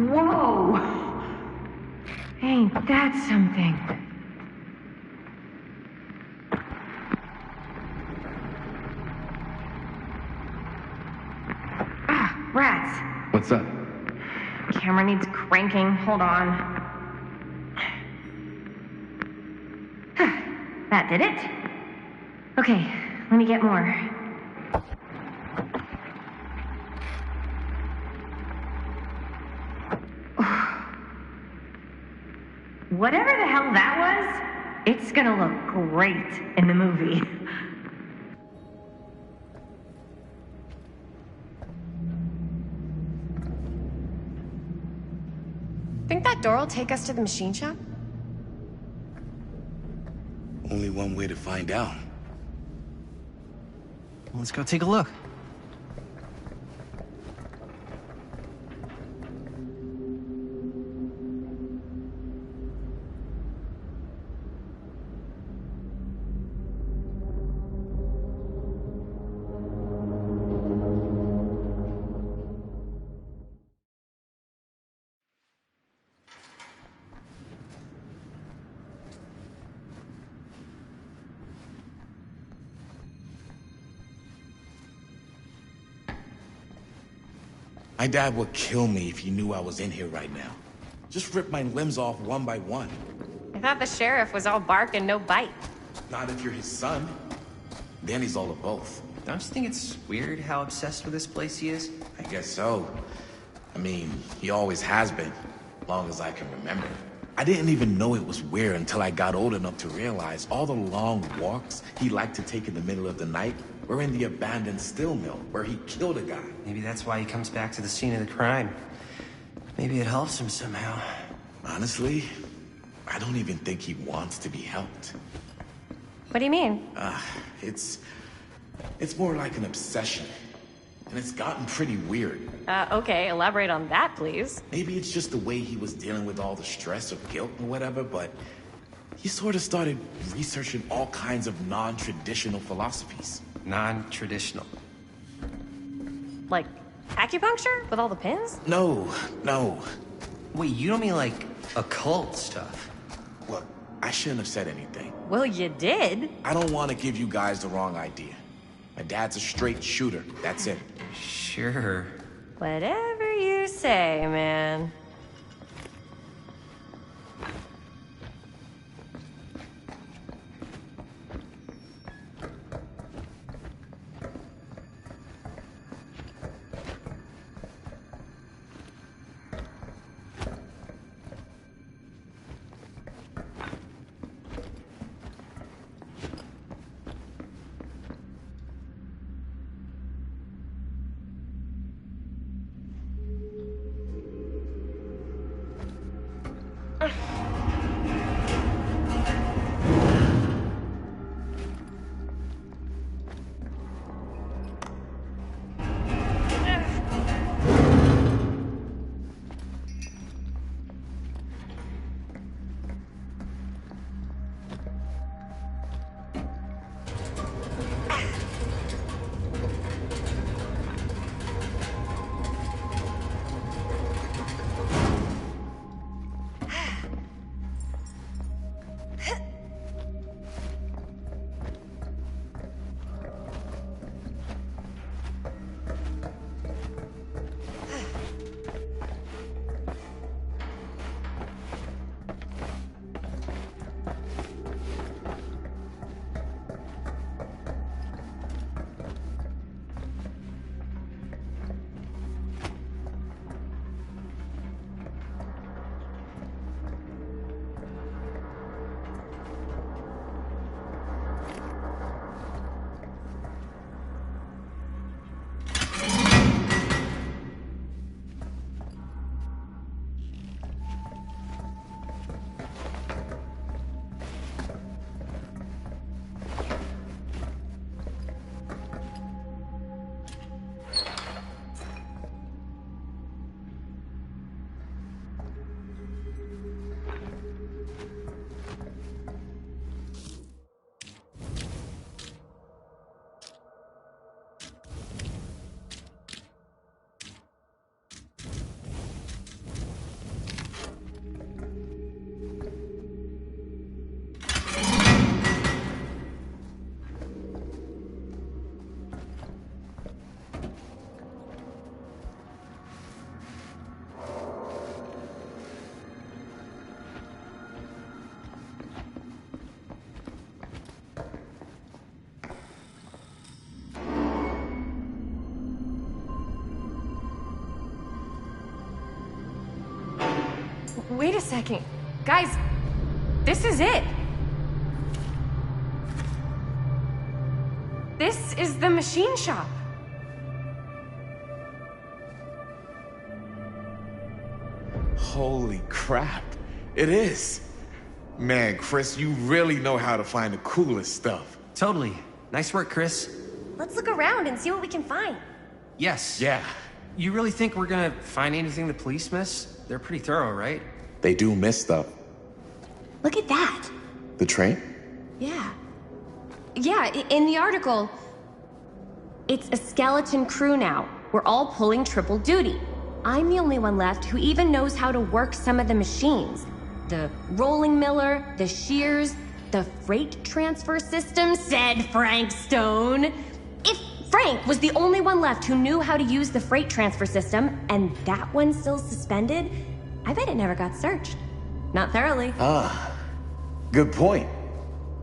Whoa! Ain't that something? Ah, rats. What's up? Camera needs cranking. Hold on. That did it. Okay, let me get more. Whatever the hell that was, it's gonna look great in the movie. Think that door will take us to the machine shop? Only one way to find out. Let's go take a look. My dad would kill me if he knew I was in here right now. Just rip my limbs off one by one. I thought the sheriff was all bark and no bite. Not if you're his son. Then he's all of both. Don't you think it's weird how obsessed with this place he is? I guess so. I mean, he always has been, long as I can remember. I didn't even know it was weird until I got old enough to realize all the long walks he liked to take in the middle of the night were in the abandoned steel mill where he killed a guy. Maybe that's why he comes back to the scene of the crime. Maybe it helps him somehow. Honestly, I don't even think he wants to be helped. What do you mean? It's more like an obsession. And it's gotten pretty weird. Okay, elaborate on that, please. Maybe it's just the way he was dealing with all the stress of guilt and whatever, but he sort of started researching all kinds of non-traditional philosophies. Non-traditional. Like acupuncture with all the pins? No. Wait, you don't mean like occult stuff? Look, I shouldn't have said anything. Well, you did. I don't want to give you guys the wrong idea. My dad's a straight shooter, that's it. Sure. Whatever you say, man. Wait a second. Guys, this is it. This is the machine shop. Holy crap. It is. Man, Chris, you really know how to find the coolest stuff. Totally. Nice work, Chris. Let's look around and see what we can find. Yes. Yeah. You really think we're gonna find anything the police miss? They're pretty thorough, right? They do miss stuff. Look at that. The train? Yeah. Yeah, in the article, it's a skeleton crew now. We're all pulling triple duty. I'm the only one left who even knows how to work some of the machines. The rolling miller, the shears, the freight transfer system, said Frank Stone. If Frank was the only one left who knew how to use the freight transfer system, and that one's still suspended, I bet it never got searched. Not thoroughly. Good point.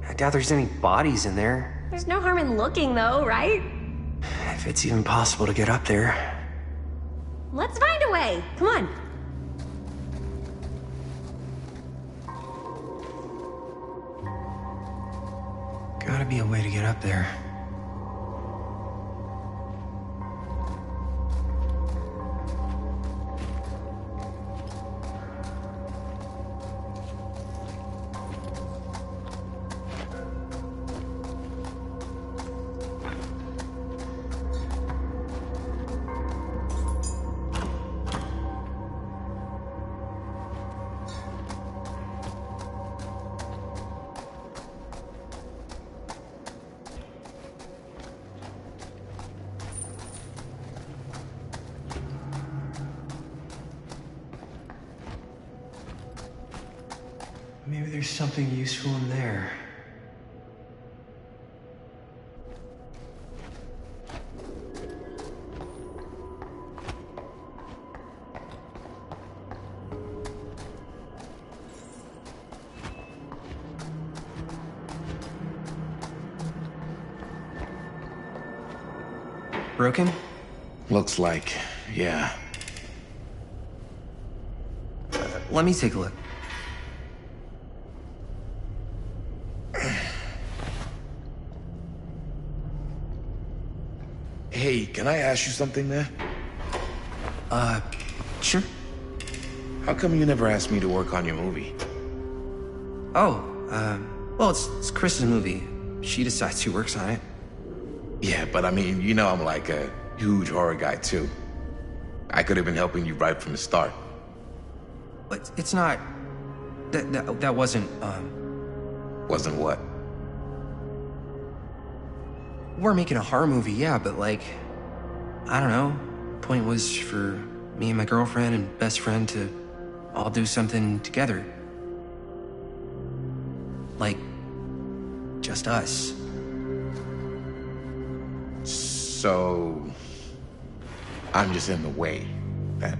I doubt there's any bodies in there. There's no harm in looking, though, right? If it's even possible to get up there. Let's find a way. Come on. Gotta be a way to get up there. Maybe there's something useful in there. Broken? Looks like, yeah. Let me take a look. Hey, can I ask you something, man? Sure. How come you never asked me to work on your movie? Oh, well, it's Chris's movie. She decides who works on it. Yeah, but I mean, you know I'm like a huge horror guy, too. I could have been helping you right from the start. But it's not... That wasn't, Wasn't what? We're making a horror movie, yeah, but like... I don't know. Point was for me and my girlfriend and best friend to all do something together. Like... just us. So... I'm just in the way, then.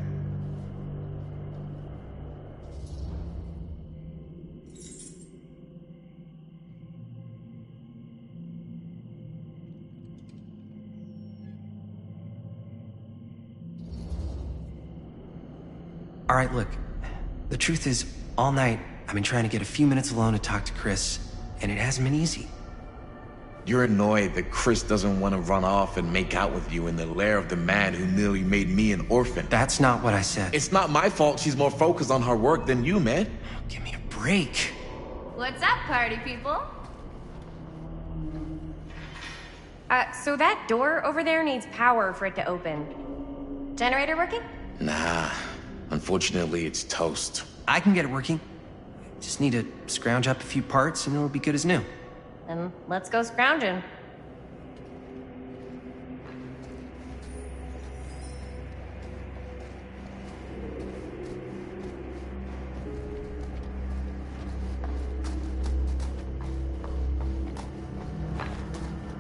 All right, look. The truth is, all night, I've been trying to get a few minutes alone to talk to Chris, and it hasn't been easy. You're annoyed that Chris doesn't want to run off and make out with you in the lair of the man who nearly made me an orphan. That's not what I said. It's not my fault she's more focused on her work than you, man. Give me a break. What's up, party people? So that door over there needs power for it to open. Generator working? Nah. Unfortunately, it's toast. I can get it working. Just need to scrounge up a few parts and it'll be good as new. Then let's go scrounging.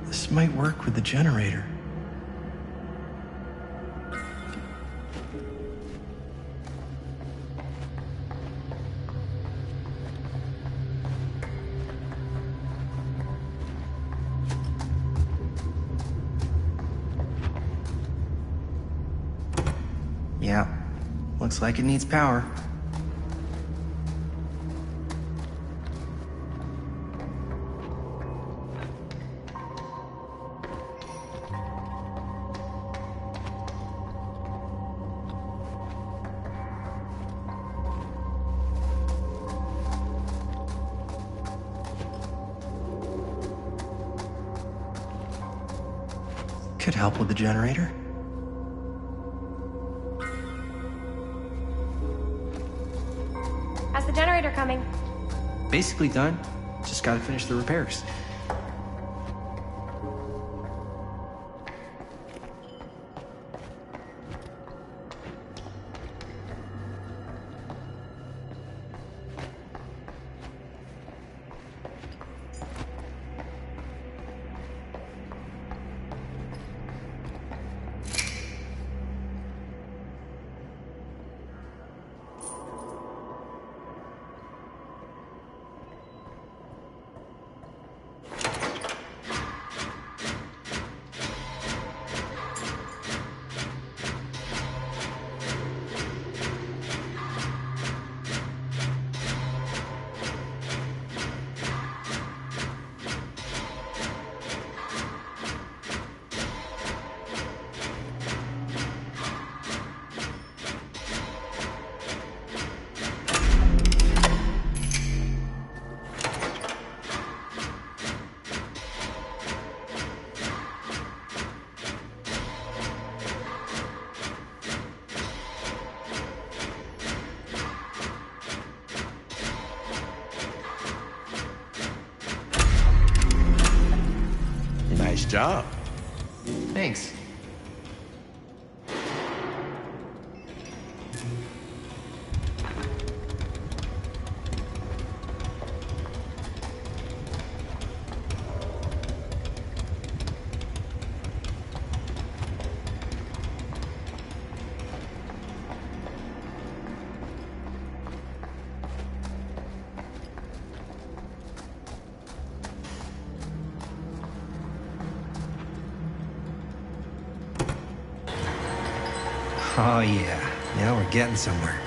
This might work with the generator. Yeah, looks like it needs power. Could help with the generator. How's the generator coming? Basically done. Just gotta finish the repairs. Nice job. Thanks. Oh yeah, now we're getting somewhere.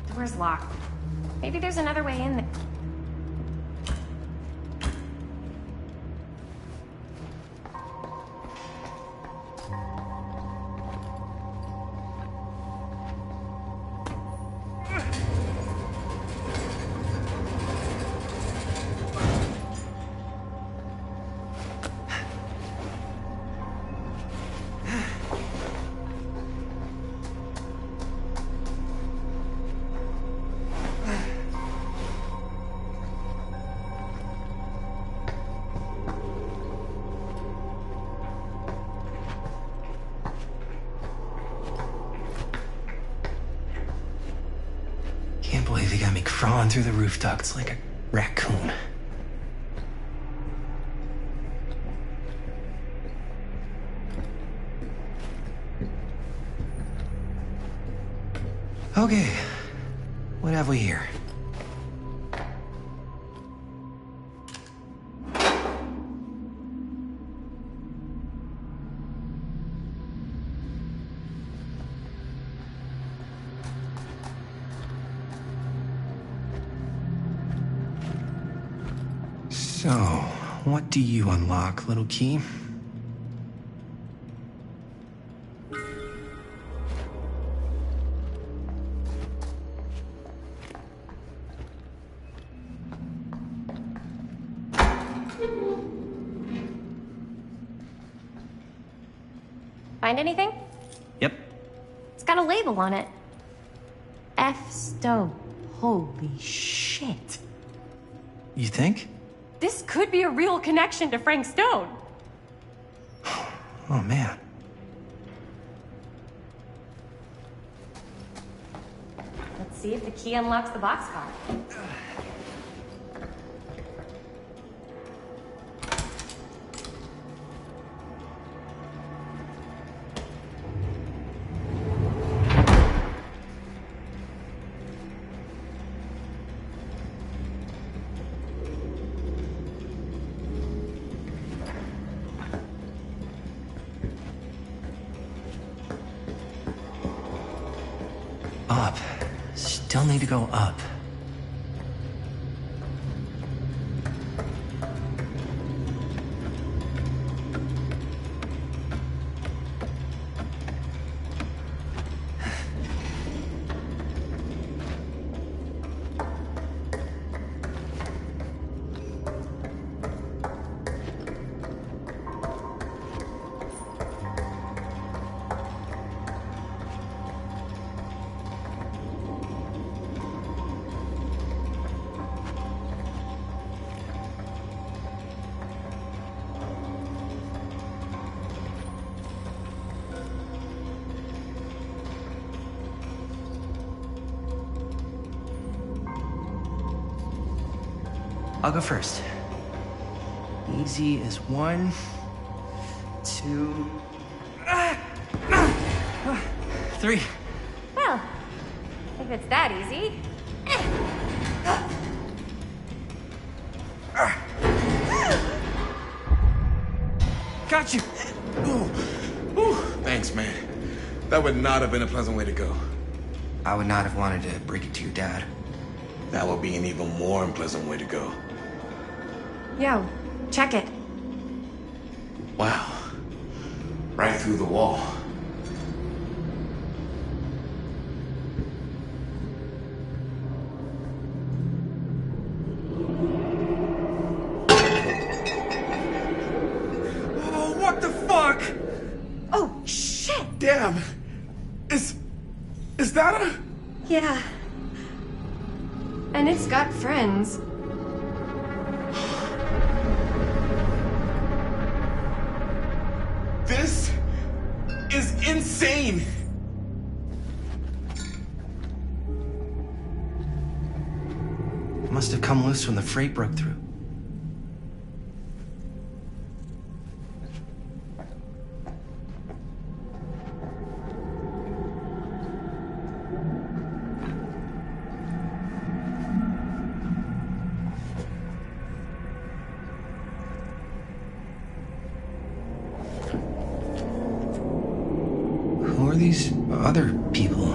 The door's locked. Maybe there's another way in there. Can't believe they got me crawling through the roof ducts like a raccoon. Okay, what have we here? So, what do you unlock, little key? Find anything? Yep. It's got a label on it. F. Stone. Holy shit. You think? This could be a real connection to Frank Stone. Oh, man. Let's see if the key unlocks the boxcar. Up. Still need to go up. I'll go first. Easy as 1, 2, 3. Well, if it's that easy. Got you! Ooh, thanks, man. That would not have been a pleasant way to go. I would not have wanted to break it to your dad. That would be an even more unpleasant way to go. Yo, check it. Wow. Right through the wall. Oh, what the fuck? Oh, shit! Damn. Is that a... Yeah. And it's got friends. This is insane. Must have come loose when the freight broke through. Who are these other people?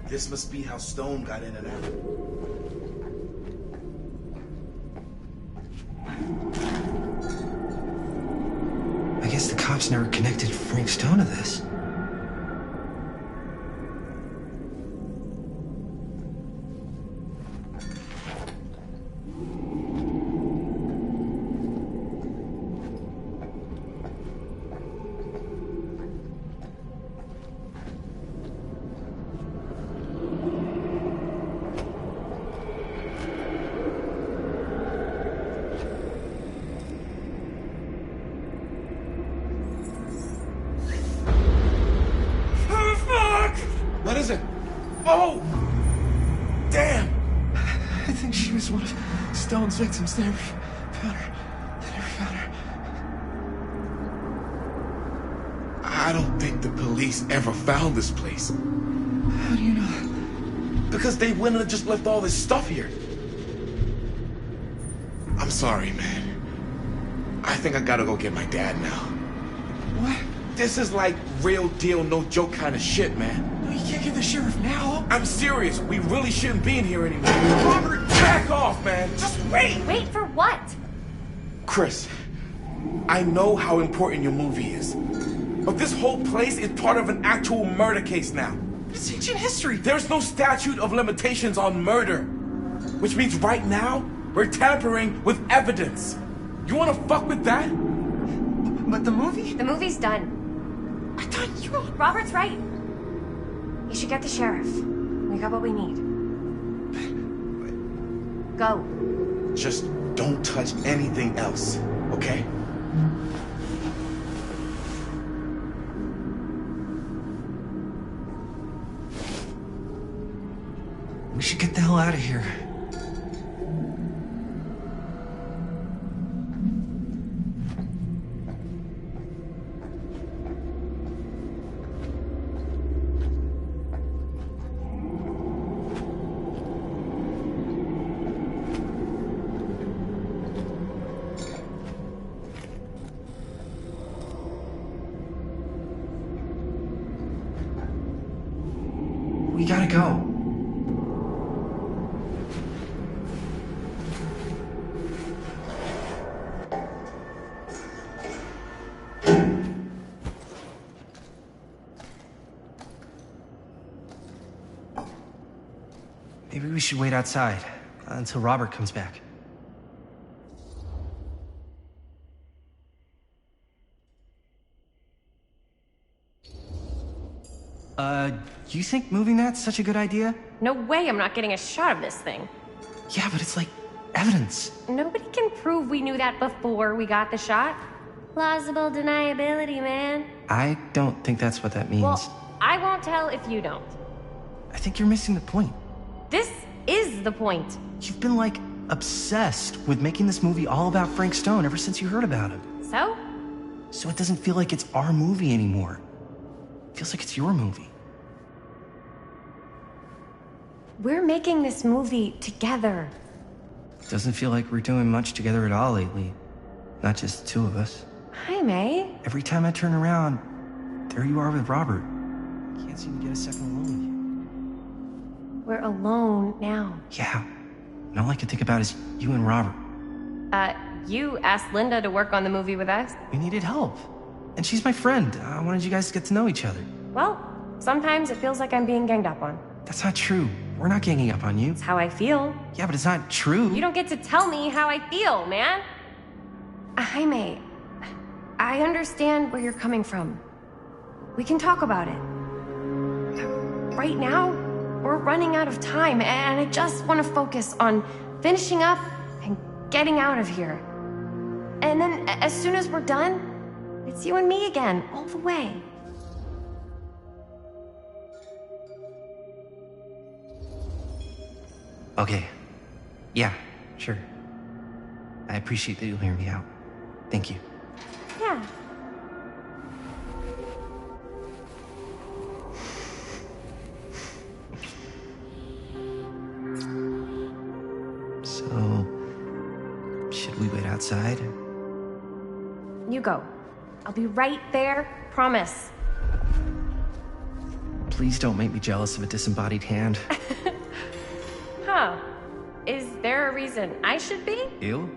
This must be how Stone got in and out. I guess the cops never connected Frank Stone to this. What is it? Oh! Damn! I think she was one of Stone's victims. They never found her. Ah, I don't think the police ever found this place. How do you know? Because they wouldn't have just left all this stuff here. I'm sorry, man. I think I gotta go get my dad now. What? This is like real deal, no joke kind of shit, man. No, you can't get the sheriff now. I'm serious. We really shouldn't be in here anymore. Robert, back off, man. Just wait. Wait for what? Chris, I know how important your movie is. But this whole place is part of an actual murder case now. It's ancient history. There's no statute of limitations on murder. Which means right now, we're tampering with evidence. You wanna fuck with that? But the movie? The movie's done. I thought you... Robert's right. You should get the sheriff. We got what we need. Go. Just don't touch anything else, okay? We should get the hell out of here. We gotta go. Maybe we should wait outside until Robert comes back. You think moving that's such a good idea? No way I'm not getting a shot of this thing. Yeah, but it's like evidence. Nobody can prove we knew that before we got the shot. Plausible deniability, man. I don't think that's what that means. Well, I won't tell if you don't. I think you're missing the point. This is the point. You've been, like, obsessed with making this movie all about Frank Stone ever since you heard about him. So? So it doesn't feel like it's our movie anymore. It feels like it's your movie. We're making this movie together. It doesn't feel like we're doing much together at all lately. Not just the two of us. Hi, May. Every time I turn around, there you are with Robert. Can't seem to get a second alone with you. We're alone now. Yeah. And all I can think about is you and Robert. You asked Linda to work on the movie with us. We needed help. And she's my friend. I wanted you guys to get to know each other. Well, sometimes it feels like I'm being ganged up on. That's not true. We're not ganging up on you. It's how I feel. Yeah, but it's not true. You don't get to tell me how I feel, man. Jaime, I understand where you're coming from. We can talk about it. Right now, we're running out of time, and I just want to focus on finishing up and getting out of here. And then, as soon as we're done, it's you and me again, all the way. Okay. Yeah, sure. I appreciate that you'll hear me out. Thank you. Yeah. So, should we wait outside? You go. I'll be right there, promise. Please don't make me jealous of a disembodied hand. Huh. Is there a reason I should be? You?